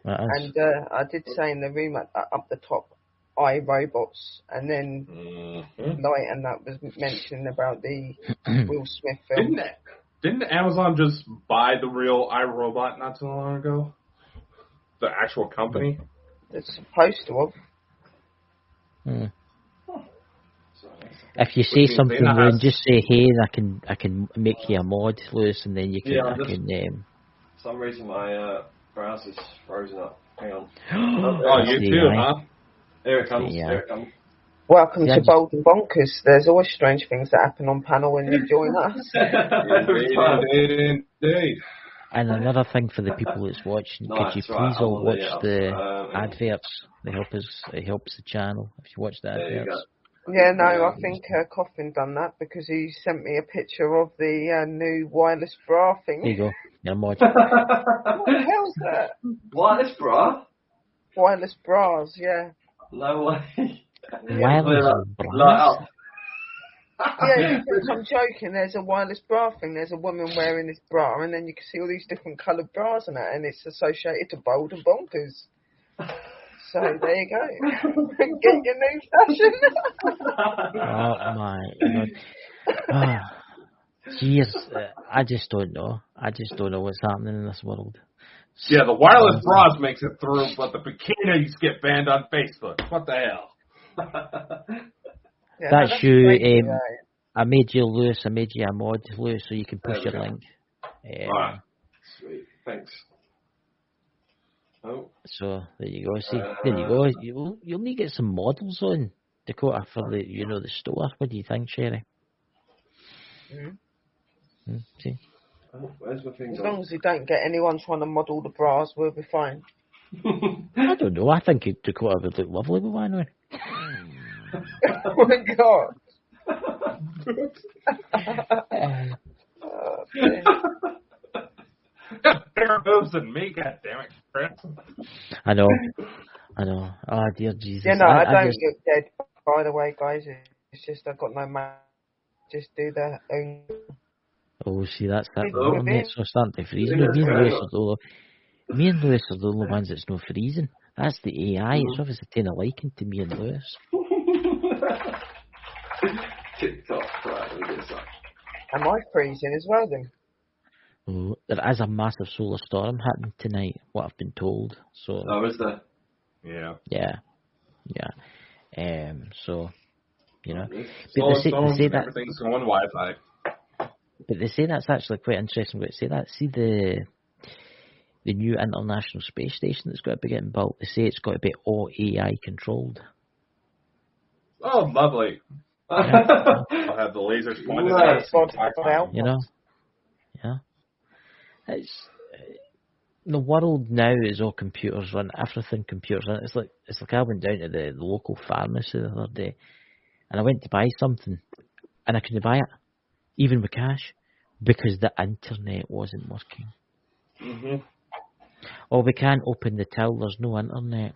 And I did say in the room up the top, iRobots, and then Light and that was mentioning about the Will Smith film. Didn't Amazon just buy the real iRobot not too long ago? The actual company? It's supposed to have. If you say something, Loon, just say hey, and I can make you a mod, Lewis, and then you can. For some reason my browser's frozen up. Hang on. Oh, you too, huh? Here it comes. Here it comes. Welcome to Bold and Bonkers. There's always strange things that happen on panel when you join us. Indeed. And another thing for the people that's watching, could you please all watch the adverts? It helps the channel if you watch the adverts. Yeah, no, I think Coffin done that because he sent me a picture of the new wireless bra thing. There you go. You're mod. What the hell's that? Wireless bra? Wireless bras, yeah. No way. Wireless bras? Yeah, I'm joking. There's a wireless bra thing. There's a woman wearing this bra, and then you can see all these different coloured bras and that, and it's associated to Bold and Bonkers. So there you go. Get your new fashion. Oh my God. Jeez, I just don't know. I just don't know what's happening in this world. Yeah, the wireless bras makes it through, but the bikinis get banned on Facebook. What the hell? Yeah, that's you. I made you Lewis. I made you a mod, Lewis, so you can push your link. Right. Sweet. Thanks. Oh. So there you go. See, there you go. You'll need to get some models on, Dakota, for the the store. What do you think, Sherry? See. Oh, where's my thing? As long as we don't get anyone trying to model the bras, we'll be fine. I don't know. I think Dakota would look lovely with one on. Oh my God. Better moves than me, goddammit, Chris. I know. Oh dear Jesus. Yeah, no, I don't look dead. By the way, guys, it's just I've got no man. Just do the own. Oh, see, that's that. So starting to freeze. Me and Lewis are the only ones that's not freezing. That's the AI. It's obviously taking a liking to me and Lewis. TikTok, right, let me get some. Am I freezing as well then? Oh, there is a massive solar storm happening tonight, what I've been told. So. Oh, is there? Yeah. So, but they say that everything's going Wi-Fi. But they say that's actually quite interesting. But say that, see the new International Space Station that's got to be getting built. They say it's got to be all AI controlled. Oh, lovely. I'll have the lasers pointed at Yeah. It's the world now is all computers run. Everything computers run. It's like I went down to the local pharmacy the other day, and I went to buy something, and I couldn't buy it, even with cash, because the internet wasn't working. Mm-hmm. Oh, we can't open the till. There's no internet.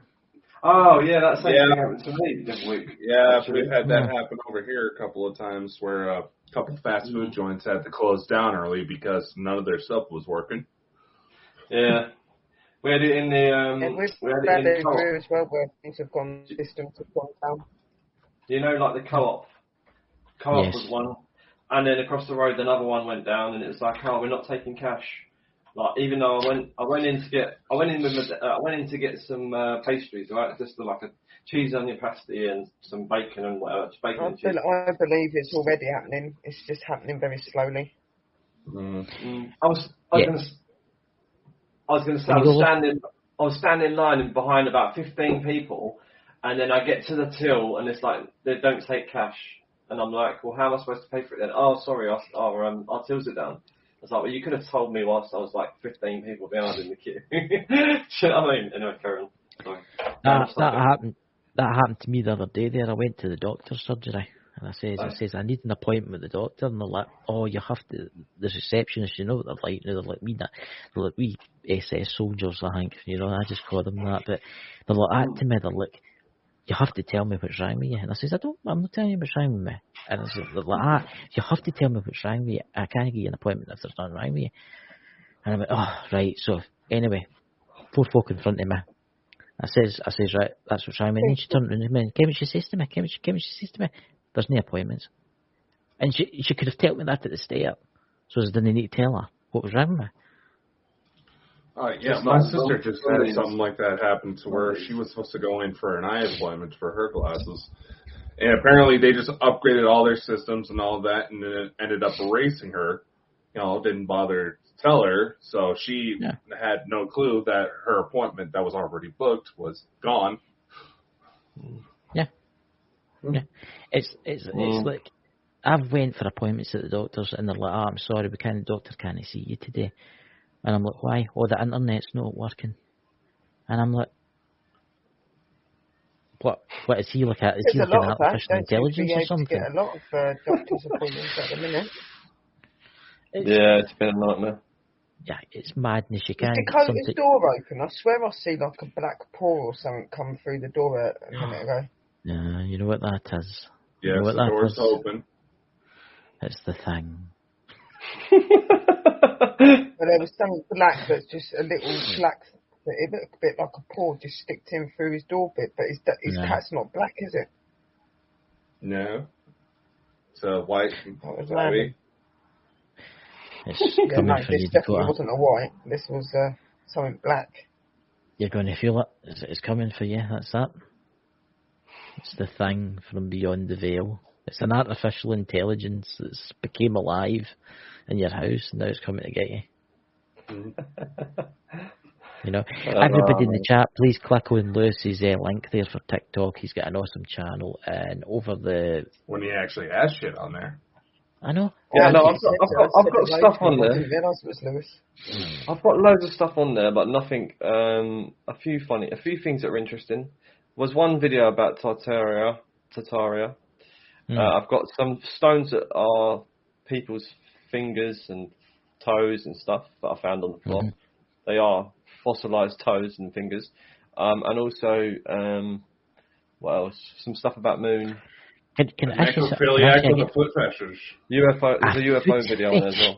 Oh, yeah, that same thing happened to me this week. Yeah, we've had that happen over here a couple of times where A couple fast food joints had to close down early because none of their stuff was working. Yeah. We had it in the we had it in Co-op as well, where things have gone, systems have gone down. You know, like the Co-op. Co-op Yes. was one, and then across the road another one went down, and it was like, oh, we're not taking cash. Like, even though I went in to get some pastries, right? Just like a cheese onion pasty and some bacon and whatever. Bacon and cheese. I believe it's already happening. It's just happening very slowly. I was standing in line behind about 15 people, and then I get to the till, and it's like they don't take cash, and I'm like, well, how am I supposed to pay for it then? Oh, sorry, our tills are down. I was like, well, you could have told me whilst I was like 15 people behind in the queue. Do you know what I mean? Anyway, Karen. Sorry. That happened to me the other day. There, I went to the doctor's surgery, and I says I need an appointment with the doctor, and they're like, oh, you have to. The receptionist, you know what they're like. They're like we SS soldiers, I think. You know, I just call them that. But they're like that to me. They're like, you have to tell me what's wrong with you. And I says, I'm not telling you what's wrong with me. And I said, they're like, you have to tell me what's wrong with you. I can't give you an appointment if there's nothing wrong with you. And I went, oh, right. So anyway, 4 folk in front of me. I says, right, that's what's wrong with me. And she turned around to me and came and she says to me, there's no appointments. And she could have told me that at the start. So I didn't need to tell her what was wrong with me. Yeah, my sister just had something like that happen to her. She was supposed to go in for an eye appointment for her glasses. And apparently they just upgraded all their systems and all that, and then it ended up erasing her. You know, didn't bother to tell her, so she had no clue that her appointment that was already booked was gone. Yeah. It's like, I've went for appointments at the doctor's, and they're like, I'm sorry, the doctor can't see you today. And I'm like, why? Oh, the internet's not working. And I'm like, what is he like? Is he like an artificial intelligence or something? Get a lot of doctor's appointments at the minute. It's been a nightmare. Yeah, it's madness. You can't. Dakota's door open. I swear I see like a black paw or something come through the door a minute ago. Yeah, you know what that is. Yes, you know what the door's open. It's the thing. But there was something black that's just a little black. It looked a bit like a paw just sticked in through his door bit, but his cat's not black, is it? No. It's a white. It's coming for this you, definitely wasn't a white. This was something black. You're going to feel it. It's coming for you. That's that. It's the thing from beyond the veil. It's an artificial intelligence that's became alive in your house, and now it's coming to get you. You know, everybody in the chat, please click on Lewis's link there for TikTok. He's got an awesome channel, and over the when he actually has shit on there. I know. Yeah, no, I've got stuff on there. I didn't realise it was Lewis. I've got loads of stuff on there, but nothing. A few things that are interesting. Was one video about Tartaria. I've got some stones that are people's fingers and toes and stuff that I found on the floor. They are fossilized toes and fingers. And also, what else? Some stuff about moon. Can I ask you necrophiliac with a foot fetish. UFO. There's a UFO video on there as well.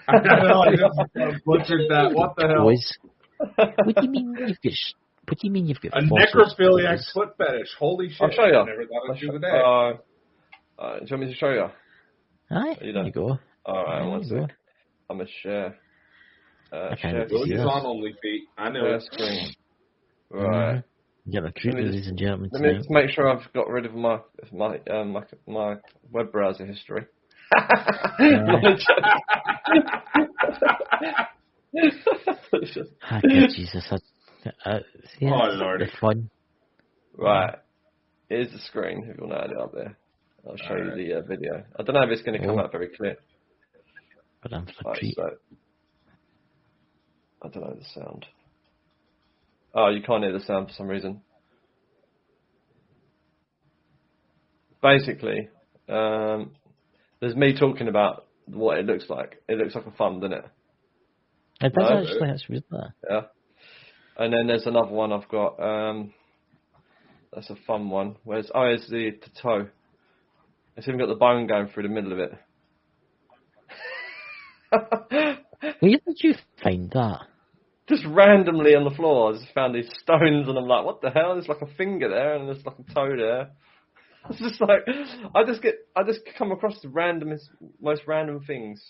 I know, I just butchered that. What the hell? What do you mean you've got? What do you mean you've got a necrophiliac foot fetish? Holy shit! I'll show you. I never thought I'd do the day. Do you want me to show you? Aye, there you go. All right, one sec. I'm gonna share. Share He's on only feet. I know it. Screen. Right. Yeah, the truth, ladies and gentlemen. Let me just make sure I've got rid of my web browser history. Jesus. Oh, Lord. It's fun. Right. Here's the screen, if you want to add it up there. I'll show you the video. I don't know if it's going to come out very clear. But I'm for treat. So, I don't know the sound. Oh, you can't hear the sound for some reason. Basically, there's me talking about what it looks like. It looks like a fun, doesn't it? It does actually. That's weird. Yeah. And then there's another one I've got. That's a fun one. Here's the toe. It's even got the bone going through the middle of it. Where did you find that? Just randomly on the floor, I just found these stones, and I'm like, what the hell? There's like a finger there, and there's like a toe there. It's just like, I just come across the most random things.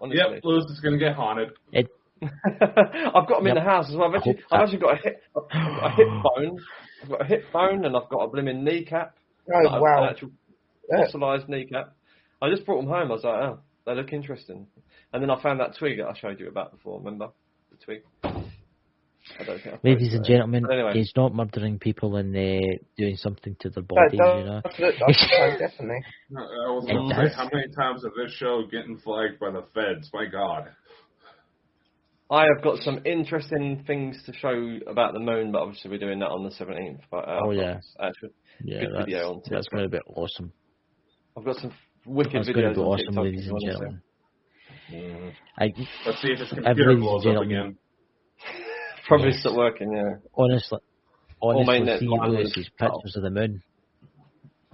Honestly. Yep, Lewis is gonna get haunted. I've got them in the house as well. I've actually got a hip bone. I've got a hip bone, and I've got a blooming kneecap. Oh, wow. An actual fossilised kneecap. I just brought them home. I was like, oh, they look interesting. And then I found that twig that I showed you about before. Remember the twig? I don't think Ladies and gentlemen, anyway. he's not murdering people and doing something to their bodies, you know. Definitely. I was going to say, how many times have this show getting flagged by the feds? My God. I have got some interesting things to show about the moon, but obviously we're doing that on the 17th. But, actually, good video on TikTok. That's going to be awesome. I've got some wicked that's videos going to be on awesome, TikTok. ladies and gentlemen. Let's see if this computer blows up again. Probably stop working, yeah. Honestly, see Lewis's Lewis's pictures of the moon.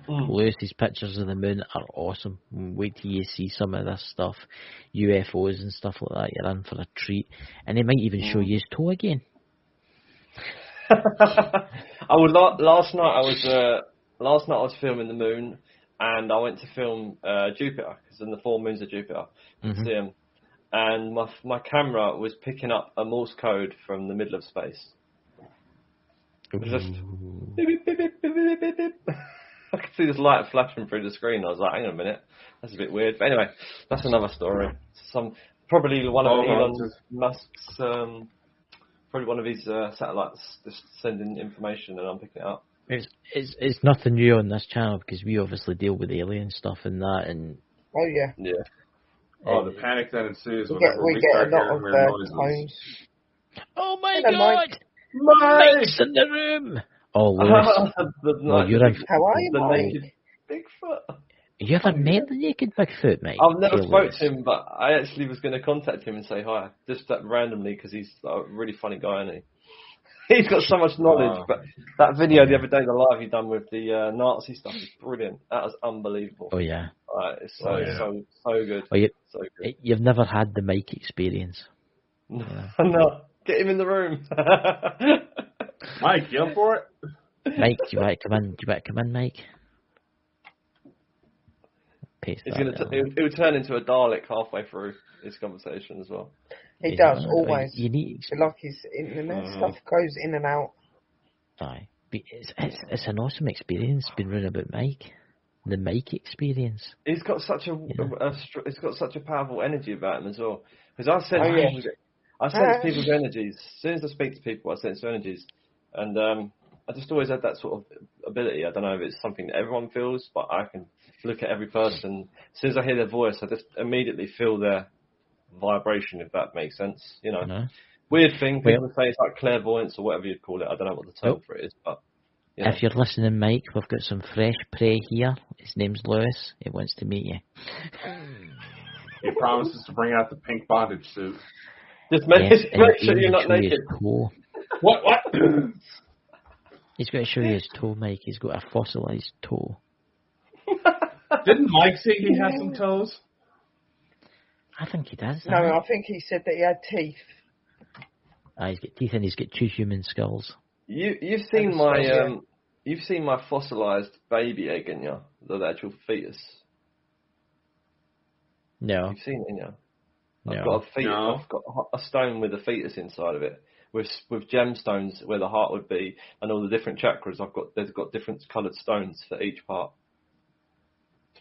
Lewis's pictures of the moon are awesome. Wait till you see some of this stuff, UFOs and stuff like that. You're in for a treat, and they might even show you his toe again. Last night I was filming the moon, and I went to film Jupiter, because in the 4 moons of Jupiter, you see them. And my camera was picking up a Morse code from the middle of space. It was just beep, beep, beep, beep, beep, beep, beep. I could see this light flashing through the screen. I was like, hang on a minute, that's a bit weird. But anyway, that's another story. Probably one of Elon Musk's, probably one of his satellites just sending information, and I'm picking it up. It's nothing new on this channel, because we obviously deal with alien stuff and that, and yeah. Oh, the panic that ensues we whenever we get start a lot hearing of weird noises. homes. oh my Hello, God, Mike's in the room. Oh, Lewis, you're in. How are you, the Mike? naked Bigfoot. You ever met the naked Bigfoot, Mike? I've never spoke to him, but I actually was going to contact him and say hi, just that randomly, because he's a really funny guy, isn't he? He's got so much knowledge. But that video the other day, the live he done with the Nazi stuff, is brilliant. That was unbelievable. Oh yeah. It's so good. Oh, So good. You've never had the Mike experience. No, get him in the room. Mike, you up for it? Mike, do you want to come in? Do you want to come in, Mike? He'll turn into a Dalek halfway through his conversation as well. He does, always. You need like his internet stuff goes in and out. Aye. It's an awesome experience being running about Mike. The Mike experience. He's got such he's got such a powerful energy about him as well. Because I sense people's energies. As soon as I speak to people, I sense their energies. And I just always had that sort of ability. I don't know if it's something that everyone feels, but I can look at every person. As soon as I hear their voice, I just immediately feel their vibration, if that makes sense. You know, weird thing. People say it's like clairvoyance or whatever you'd call it. I don't know what the term for it is, but you know. If you're listening, Mike, we've got some fresh prey here. His name's Lewis. He wants to meet you. He promises to bring out the pink bondage suit. Just make sure you're not naked. What? He's going to show you his toe, Mike. He's got a fossilized toe. Didn't Mike say he had some toes? I think he does. No, I think he said that he had teeth. He's got teeth and he's got 2 human skulls. You've seen my fossilized baby egg, in you? The actual fetus. No. You've seen it, in you? No. I've got a stone with a fetus inside of it, with gemstones where the heart would be, and all the different chakras. They've got different coloured stones for each part.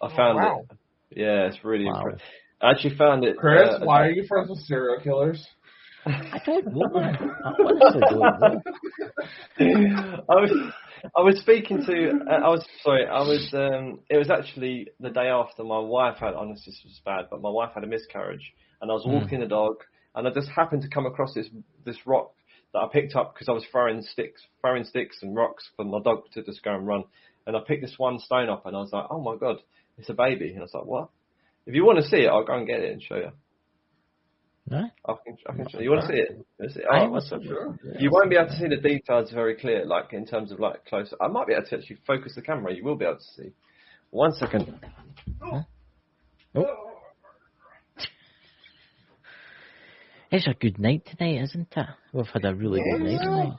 I found it. Yeah, it's really impressive. I actually found it. Chris, why are you friends with serial killers? I don't know. I honestly don't know. I was speaking to. It was actually the day after my wife had. Honestly, this was bad, but my wife had a miscarriage, and I was walking the dog, and I just happened to come across this rock that I picked up because I was throwing sticks and rocks for my dog to just go and run, and I picked this one stone up, and I was like, oh my God, it's a baby, and I was like, what? If you want to see it, I'll go and get it and show you. No? I can show you. You want to see it? Sure. You won't be able to see the details very clear, like in terms of like close. I might be able to actually focus the camera. You will be able to see. 1 second. Oh. It's a good night tonight, isn't it? We've had a really good night tonight.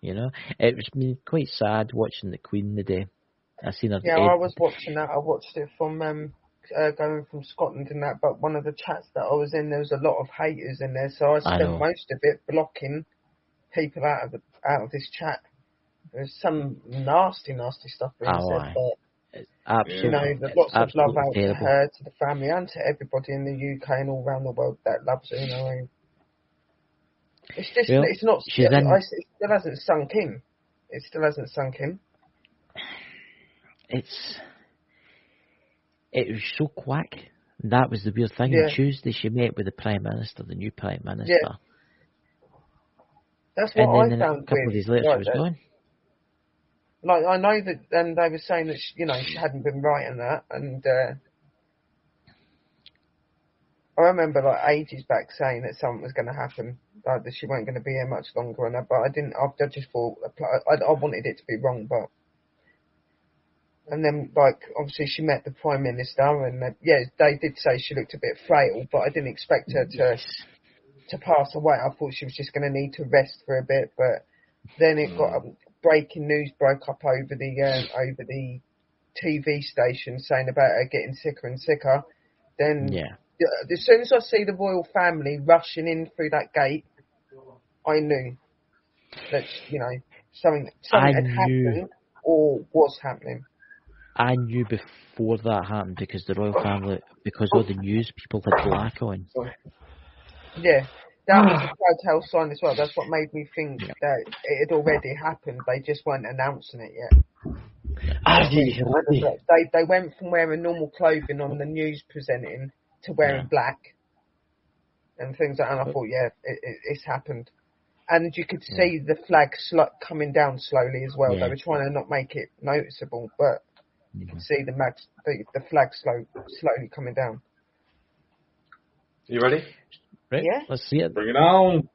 You know, it's been quite sad watching the Queen today. I seen her. Yeah, I was watching that. I watched it from going from Scotland and that. But one of the chats that I was in, there was a lot of haters in there, so I spent most of it blocking people out of this chat. There's some nasty stuff being said, but absolutely, there's lots of love out terrible. to her, to the family, and to everybody in the UK and all around the world that loves her. It's just, it's not. It still hasn't sunk in. It still hasn't sunk in. It was so quick. That was the weird thing. Yeah. On Tuesday, she met with the Prime Minister, the new Prime Minister. Yeah. That's what I found. A couple of days later, she was gone. Like, I know that, and they were saying that she hadn't been right in that, and I remember like ages back saying that something was going to happen, like that she weren't going to be here much longer, and that, but I didn't. I just thought I wanted it to be wrong, but. And then, like, obviously she met the Prime Minister, and they did say she looked a bit frail, but I didn't expect her to pass away. I thought she was just going to need to rest for a bit, but then it got breaking news broke up over the TV station saying about her getting sicker and sicker. Then, as soon as I see the royal family rushing in through that gate, I knew that something had happened or was happening. I knew before that happened because the royal family, because all the news people had black on. Yeah, that was a telltale sign as well. That's what made me think that it had already happened. They just weren't announcing it yet. They went from wearing normal clothing on the news presenting to wearing black and things like that. And I thought, it's happened. And you could see the flag coming down slowly as well. They were trying to not make it noticeable, but you can see the flag slowly coming down. You ready? Right. Yeah. Let's see it. Bring it on.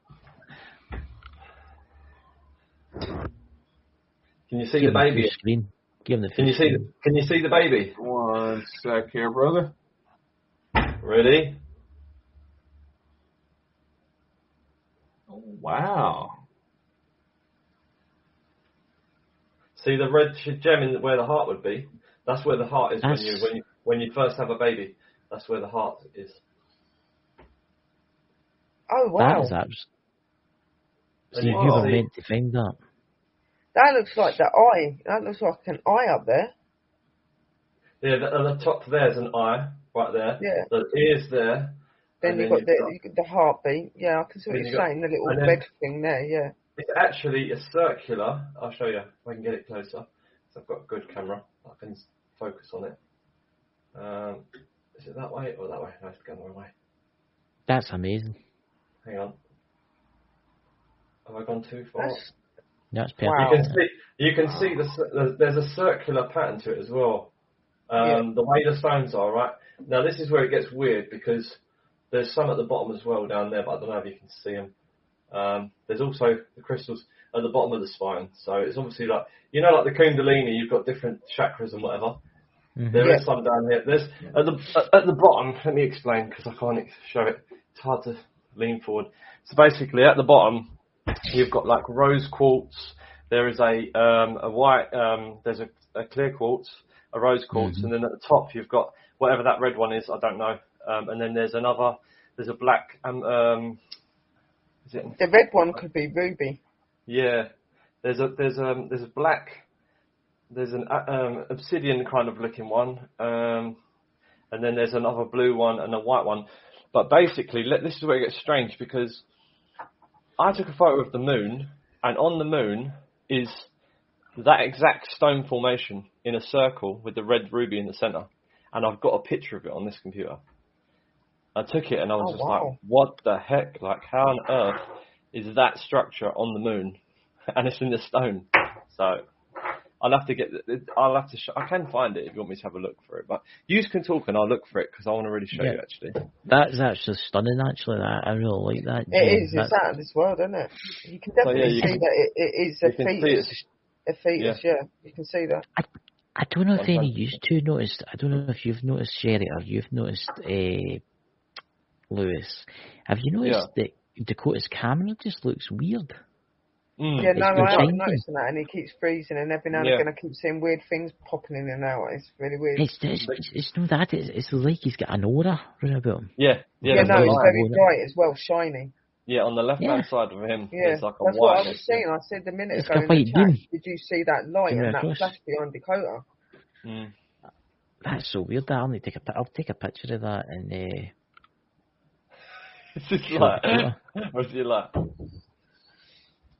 Can you see the baby? Screen. Give him the Can you see the baby? 1 sec here, brother. Ready? Oh, wow. See the red gem in where the heart would be? That's where the heart is when you first have a baby. That's where the heart is. Oh wow! That is absolutely. See, you were meant to find that. That looks like the eye. That looks like an eye up there. Yeah, at the top there's an eye right there. Yeah. The ear's there. Then you've got the heartbeat. Yeah, I can see what you're saying. The little red thing there. Yeah. It's actually a circular. I'll show you if I can get it closer. So I've got a good camera. I can focus on it. Is it that way or that way? No, it's going the wrong way. That's amazing. Hang on. Have I gone too far? That's perfect. Wow. You can see there's a circular pattern to it as well. The way the stones are, right? Now this is where it gets weird because there's some at the bottom as well down there, but I don't know if you can see them. There's also the crystals at the bottom of the spine. So it's obviously like the Kundalini, you've got different chakras and whatever. Mm-hmm. There is some down here. There's at the bottom. Let me explain because I can't show it. It's hard to lean forward. So basically, at the bottom, you've got like rose quartz. There is a white. There's a clear quartz, a rose quartz, and then at the top you've got whatever that red one is. I don't know. And then there's another. There's a black. Is it? The red one could be ruby. Yeah. There's a black. There's an obsidian kind of looking one, and then there's another blue one and a white one. But basically, this is where it gets strange because I took a photo of the moon, and on the moon is that exact stone formation in a circle with the red ruby in the centre, and I've got a picture of it on this computer. I took it and I was like, what the heck? Like, how on earth is that structure on the moon? And it's in the stone. So I can find it if you want me to have a look for it. But you can talk and I'll look for it because I want to really show you actually. That is actually stunning, actually. I really like that. It is. It's out of this world, isn't it? You can definitely see that it is a fetus. A fetus, yeah. You can see that. I don't know if any 100%. used to noticed. I don't know if you've noticed, Sherry, or you've noticed, Lewis. Have you noticed that Dakota's camera just looks weird? Yeah, It's no, been I haven't changing. noticed that, and he keeps freezing, and every now and again I keep seeing weird things popping in and out. It's really weird. It's not that. It's like he's got an aura round about him. Yeah, Yeah, no, it's very bright as well, shiny. Yeah, on the left-hand side of him, Yeah, there's like a that's white. what I was saying. I said a minute It's ago got in the white chat, beam. did you see that light Coming and that across. flash behind Dakota? Mm. That's so weird. I'll take a picture of that and It's just show like, Dakota. what's it like?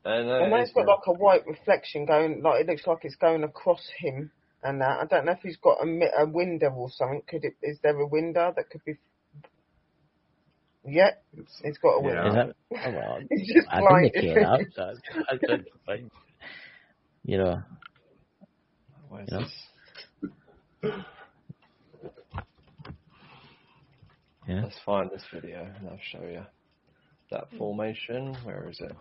And then it's got like a white reflection going, like it looks like it's going across him. And I don't know if he's got a window or something. Is there a window that could be? Yeah, it's got a window. Is that? Oh, well, It's just I blind. didn't care that. That's fine. You know. Where's You know? this? Yeah. Let's find this video and I'll show you that formation. Where is it?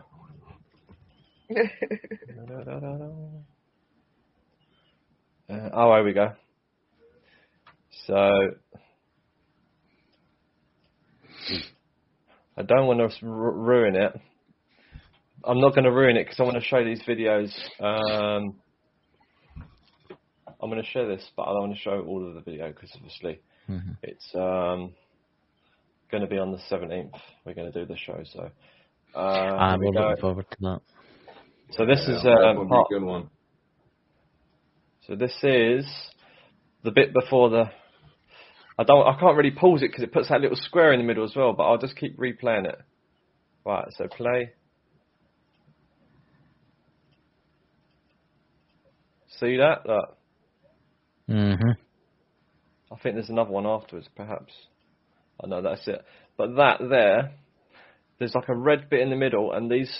Oh, here we go. So I don't want to ruin it. I'm not going to ruin it because I want to show these videos. I'm going to share this, but I don't want to show all of the video because obviously it's going to be on the 17th. We're going to do the show, so I'm looking forward to that. So this is that would be a good one. So this is the bit before the. I can't really pause it because it puts that little square in the middle as well. But I'll just keep replaying it. Right. So play. See that? Look. I think there's another one afterwards, perhaps. I know that's it. But that there's like a red bit in the middle, and these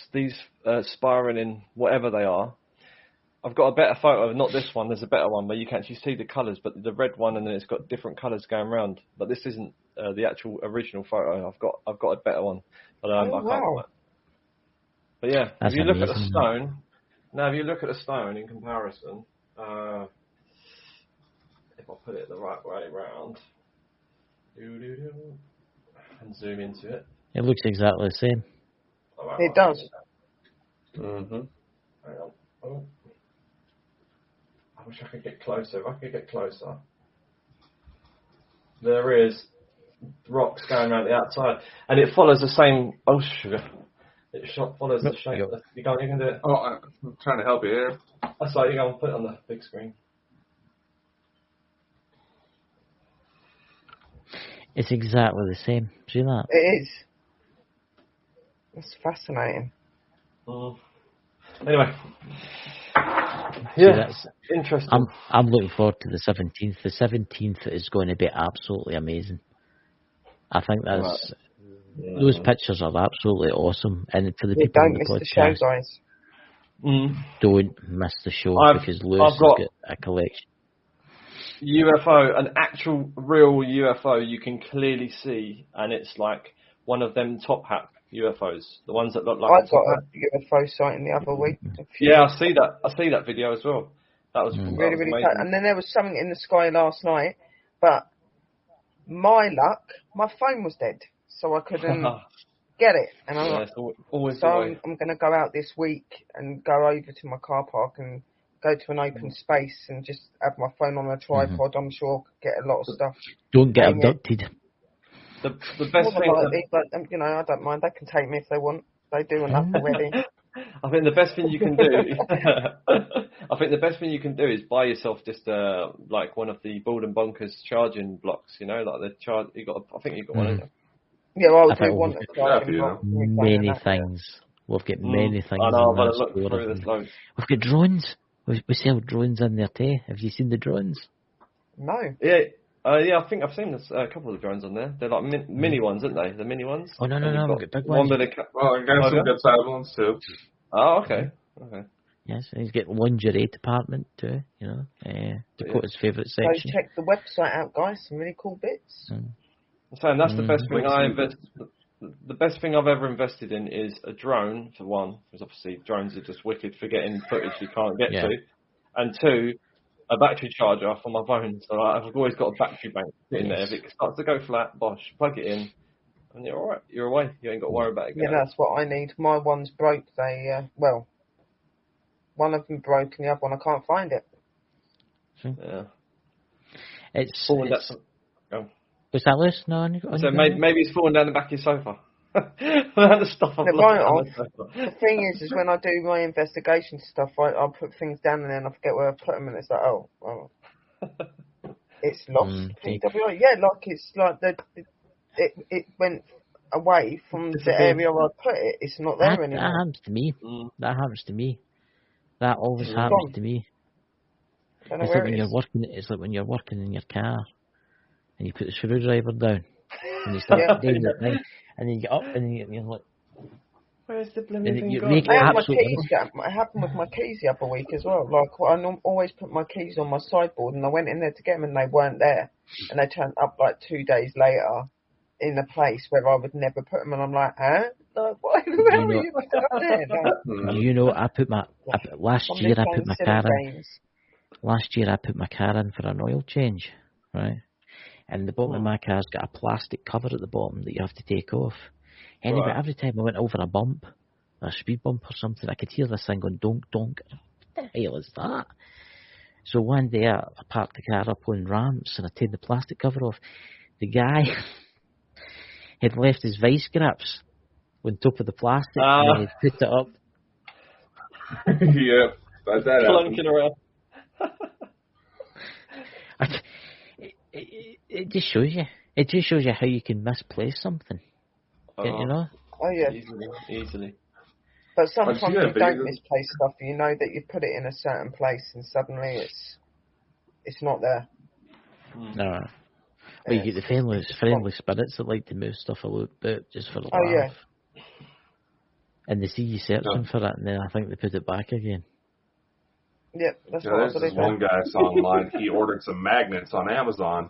spiraling whatever they are. I've got a better photo, not this one. There's a better one where you can actually see the colours, but the red one, and then it's got different colours going around. But this isn't the actual original photo. I've got a better one, but I can't. Wow. But yeah, That's if you look at the amazing. stone, now if you look at the stone in comparison, if I put it the right way round, and zoom into it. It looks exactly the same. It does. Hang on. Oh. I wish I could get closer. If I could get closer. There is rocks going around the outside. And it follows the same... Oh, sugar. It follows the shape. You can do it. Oh, I'm trying to help you here. That's right, you go and put it on the big screen. It's exactly the same. See that? It is. That's fascinating. Anyway. See, Yeah, that's interesting. I'm looking forward to the 17th. The 17th is going to be absolutely amazing. I think that's those pictures are absolutely awesome, and for the people on Don't the miss the show, podcast, guys. don't miss the show because Lewis I've got has got a collection. UFO, an actual real UFO you can clearly see, and it's like one of them top hat UFOs, the ones that look like I got a UFO sighting the other week. Yeah, I see that video as well. That was Really, really amazing. and then there was something in the sky last night, but my luck, my phone was dead, so I couldn't get it. And I'm like, always so I'm going to go out this week and go over to my car park and go to an open space and just have my phone on a tripod. I'm sure I'll get a lot of stuff. Don't get abducted. The best thing, but you know, I don't mind. They can take me if they want. They do enough already. I think the best thing you can do. I think the best thing you can do is buy yourself just like one of the Bonkers charging blocks. You know, like the charge. I think you got one. Yeah, well, I I do want a charging block. Many things. We've got many things. I know, but in look through this loads. We've got drones. We sell drones in there too. Have you seen the drones? No. Yeah. Yeah, I think I've seen a couple of drones on there. They're like mini ones, aren't they? The mini ones. Oh no, we've got big one ones. Well, I guess we've got side ones too. Oh, okay. Yes, he's got lingerie department too. You know, Dakota's favourite Go section. check the website out, guys. Some really cool bits. I'm saying that's the best thing the best thing I've ever invested in is a drone, for one, because obviously drones are just wicked for getting footage you can't get to, and two, a battery charger for my phone, so I've always got a battery bank sitting there. If it starts to go flat, bosh, plug it in, and you're all right. You're away. You ain't got to worry about it. Yeah, that's what I need. My one's broke. Well, one of them broke and the other one I can't find it. Yeah. It's Oh. was that loose? No, So maybe it's falling down the back of your sofa. The stuff I've Right on off. my sofa. The thing is when I do my investigation stuff, I'll put things down and then I forget where I put them, and it's like, oh, well, it's lost. PWI. Yeah, like it's like it went away from the area where I put it. It's not there anymore. That happens to me. That happens to me. That always happens to me. It's like when you're working. It's like when you're working in your car, and you put the screwdriver down, and you start doing the thing, and then you get up, and you're like, "Where's the blooming thing gone?" It happened with my keys the other week as well. Like I always put my keys on my sideboard, and I went in there to get them, and they weren't there, and they turned up like 2 days later in a place where I would never put them, and I'm like, huh? Like, why the hell are you down there? Do you know? Last year I put my car in for an oil change, right? And the bottom of my car's got a plastic cover at the bottom that you have to take off. Anyway, every time I went over a bump, a speed bump or something, I could hear this thing going donk donk. What the hell is that? So one day I parked the car up on ramps and I took the plastic cover off. The guy had left his vice grips on top of the plastic and then he'd put it up. Yep, that's that. Clunking around. It just shows you. It just shows you how you can misplace something. You know? Oh yeah. Easily. But sometimes you don't misplace stuff. You know that you put it in a certain place, and suddenly it's not there. No. Well, you get the friendly spirits that like to move stuff a little bit just for a laugh. Yeah. And they see you searching for it, and then I think they put it back again. Yep, that's there's this one guy I saw online. He ordered some magnets on Amazon,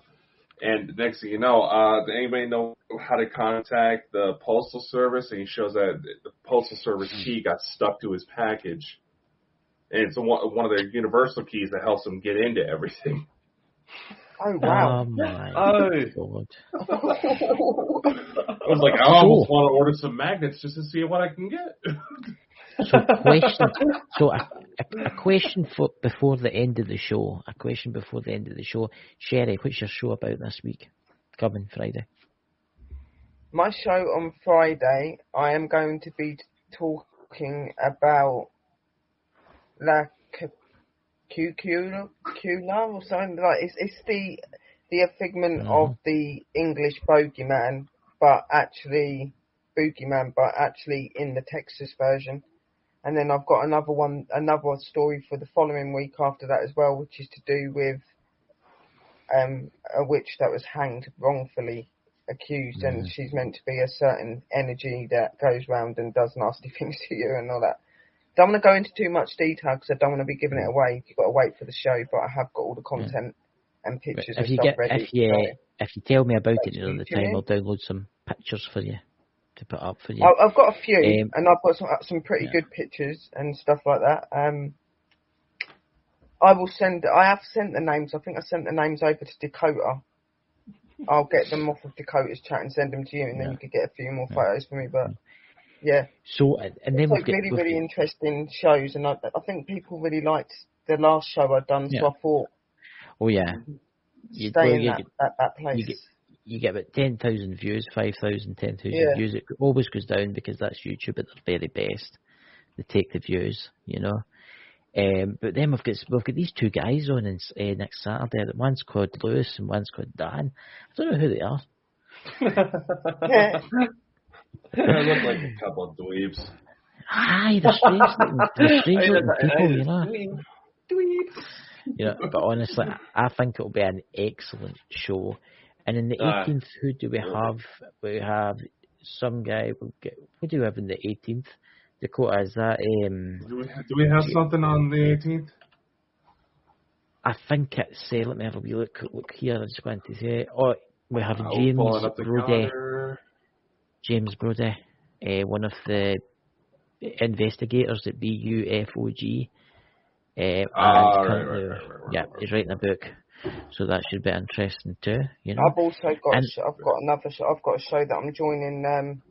and next thing you know, anybody know how to contact the Postal Service? And he shows that the Postal Service key got stuck to his package, and it's one of their universal keys that helps them get into everything. Oh wow! Oh my God! I was like, I almost want to order some magnets just to see what I can get. A question for before the end of the show. Sherry, what's your show about this week? Coming Friday. My show on Friday, I am going to be talking about La Cucula or something like. It's the figment of the English bogeyman, but actually in the Texas version. And then I've got another story for the following week after that as well, which is to do with a witch that was hanged wrongfully accused, and she's meant to be a certain energy that goes round and does nasty things to you and all that. Don't want to go into too much detail because I don't want to be giving it away. You've got to wait for the show, but I have got all the content and pictures and stuff ready. If you tell me about it another time, I'll download some pictures for you to put up for you. I've got a few, and I've got some pretty good pictures and stuff like that. I have sent the names. I think I sent the names over to Dakota. I'll get them off of Dakota's chat and send them to you, and then you could get a few more photos for me. But yeah. So and then it's really interesting shows, and I think people really liked the last show I'd done. So I thought, stay in that place. You get about 10,000 views, 5,000, 10,000 views. It always goes down because that's YouTube at their very best. They take the views, you know. But then we've got these two guys on next Saturday. One's called Lewis and one's called Dan. I don't know who they are. They look like a couple of dweebs. Aye, they're strange looking people, you know. Dweebs. You know, but honestly, I think it'll be an excellent show. And in the 18th, who do we have? We have some guy. Who do we have in the 18th? Dakota, is that? Do we have something on the 18th? I think it's. Let me have a wee look here. I just want to say. Oh, we have James Brody. James Brody, one of the investigators at BUFOG. Yeah, he's writing a book, so that should be interesting too. You know, I've also got I've got a show that I'm joining.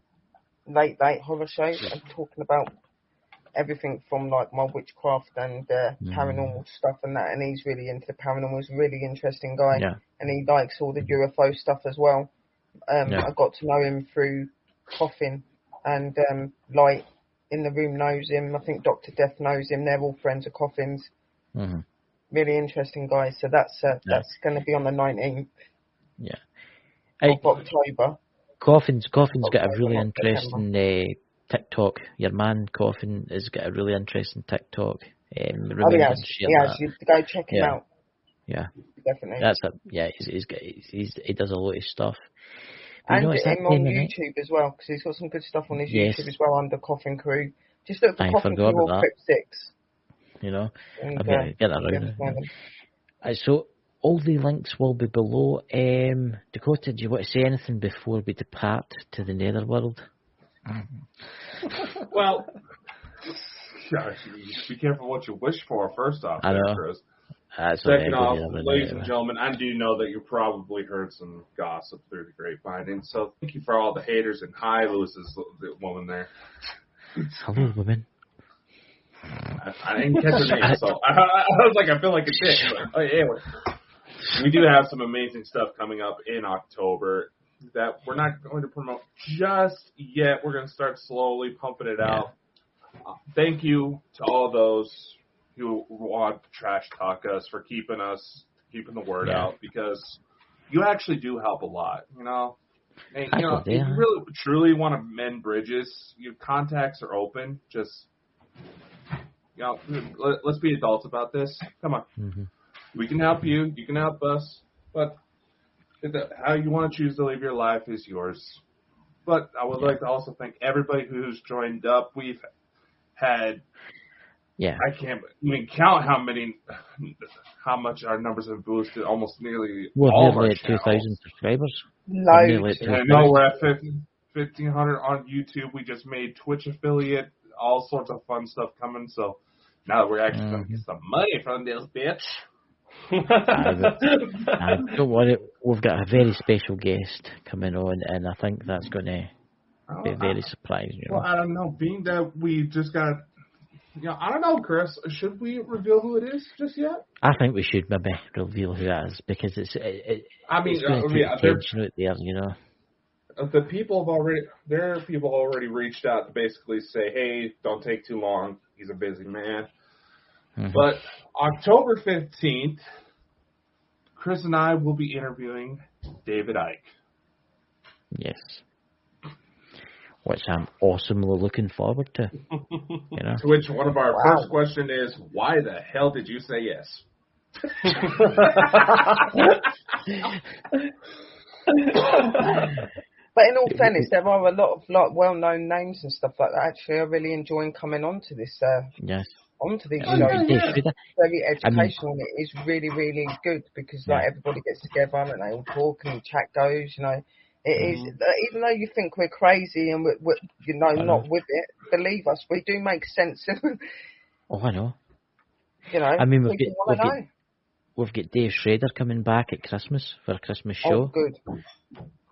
Late horror shows. I'm talking about everything from like my witchcraft and paranormal stuff and that. And he's really into the paranormal. He's a really interesting guy, and he likes all the UFO stuff as well. I got to know him through Coffin, and Light in the Room knows him. I think Dr. Death knows him. They're all friends of Coffin's. Mm-hmm. Really interesting guy. So that's going to be on the 19th of October. Coffin's got a really interesting TikTok. Your man Coffin has got a really interesting TikTok. You go check him out. Yeah, definitely. He does a lot of stuff. But and him on YouTube as well, because he's got some good stuff on his YouTube as well under Coffin Crew. Just look for Coffin Crew or Crypt 6. You know, I'm gonna get that around. So all the links will be below. Dakota, do you want to say anything before we depart to the netherworld? Well, be careful what you wish for, first off. I know. Chris. Second off, ladies and gentlemen, I do know that you probably heard some gossip through the grapevine, and so thank you for all the haters. And hi, Lewis's the woman there. Hello, women. I didn't catch her name, so I was like, I feel like a dick. Anyway, we do have some amazing stuff coming up in October that we're not going to promote just yet. We're going to start slowly pumping it out. Thank you to all those who want to trash talk us for keeping the word out, because you actually do help a lot, you know. And, you know, if you really truly want to mend bridges, your contacts are open. Just, you know, let's be adults about this. Come on. Mm-hmm. We can help you. You can help us. But how you want to choose to live your life is yours. But I would like to also thank everybody who's joined up. We've had, I can't even count how much our numbers have boosted. Almost nearly all of our channels. 2,000 subscribers. Loads. I know we're at 1,500 on YouTube. We just made Twitch affiliate. All sorts of fun stuff coming. So now that we're actually going to get some money from this bitch. Don't worry, we've got a very special guest coming on, and I think that's going to be very surprising. You know? Well, I don't know. Being that we just got, I don't know, Chris. Should we reveal who it is just yet? I think we should maybe reveal who it is, because it's going to take attention out there, you know. The people have already reached out to basically say, hey, don't take too long. He's a busy man. Mm-hmm. But October 15th, Chris and I will be interviewing David Icke. Yes. Which I'm awesomely looking forward to. You know? To which one of our first question is, why the hell did you say yes? But in all fairness, there are a lot of well-known names and stuff like that. Actually, I really enjoying coming onto this. Onto these shows. Very educational, and it is really, really good, because like everybody gets together and they all talk and chat goes. You know, it is. Even though you think we're crazy and we're not with it, believe us, we do make sense. I know. You know, I mean, we've got Dave Schrader coming back at Christmas for a Christmas show. Oh, good.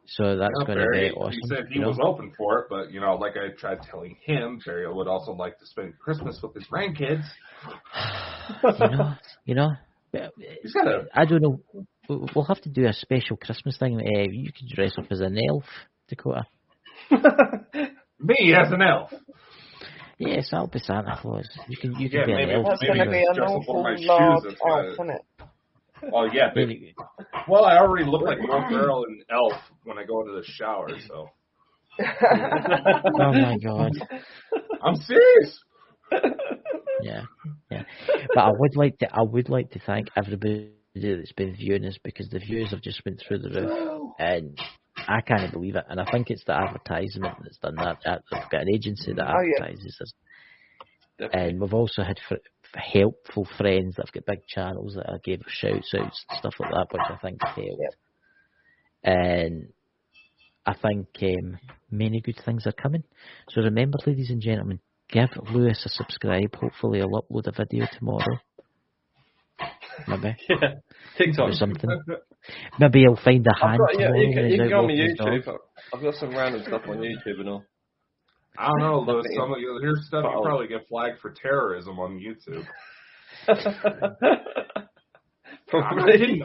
So that's going to be awesome. He said he was open for it, but, like I tried telling him, Barry would also like to spend Christmas with his grandkids. He's got I don't know. We'll have to do a special Christmas thing. You could dress up as an elf, Dakota. Me as an elf? Yes, I'll be Santa Claus. You can be an elf. That's going to be an awful large elf, isn't it? Oh, yeah. Well, I already look like Will Ferrell and Elf when I go into the shower, so. Oh, my God. I'm serious. Yeah. But I would like to thank everybody that's been viewing us, because the views have just went through the roof, and I can't believe it. And I think it's the advertisement that's done that. They've got an agency that advertises us. And we've also had helpful friends that have got big channels that I gave shouts out, stuff like that, which I think helped. And I think many good things are coming. So remember, ladies and gentlemen, give Lewis a subscribe. Hopefully I'll upload a video tomorrow. maybe. Yeah, TikTok Or something. Maybe he'll find a hand Yeah, tomorrow you when can, he's you can out go on my walking his dog. YouTube. I've got some random stuff on YouTube and all. I don't know, Lewis. Nothing Some of you, here's stuff you old. probably get flagged for terrorism on YouTube. I'm not kidding.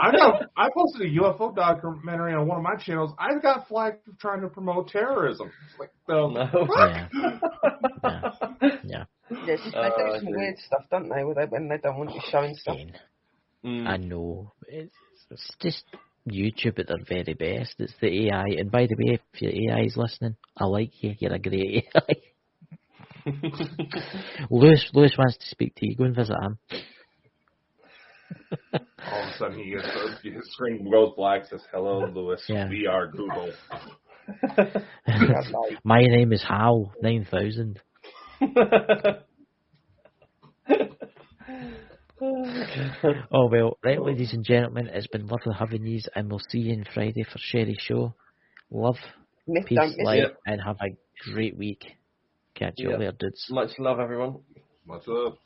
I posted a UFO documentary on one of my channels. I got flagged for trying to promote terrorism. It's like, No. Yeah. Yes, they do some weird stuff, don't they? When they don't want you showing stuff. I know. It's just YouTube at their very best. It's the AI. And by the way, if your AI is listening, I like you. You're a great AI. Lewis wants to speak to you. Go and visit him. all of a sudden his screen goes black, says, "Hello, Lewis. Yeah. We are Google." My name is Hal 9000. Oh well, right, ladies and gentlemen, it's been lovely having you, and we'll see you on Friday for Sherry's show. Love, peace, Don't miss light, it. and have a great week. Catch you later, dudes. Much love, everyone. What's up?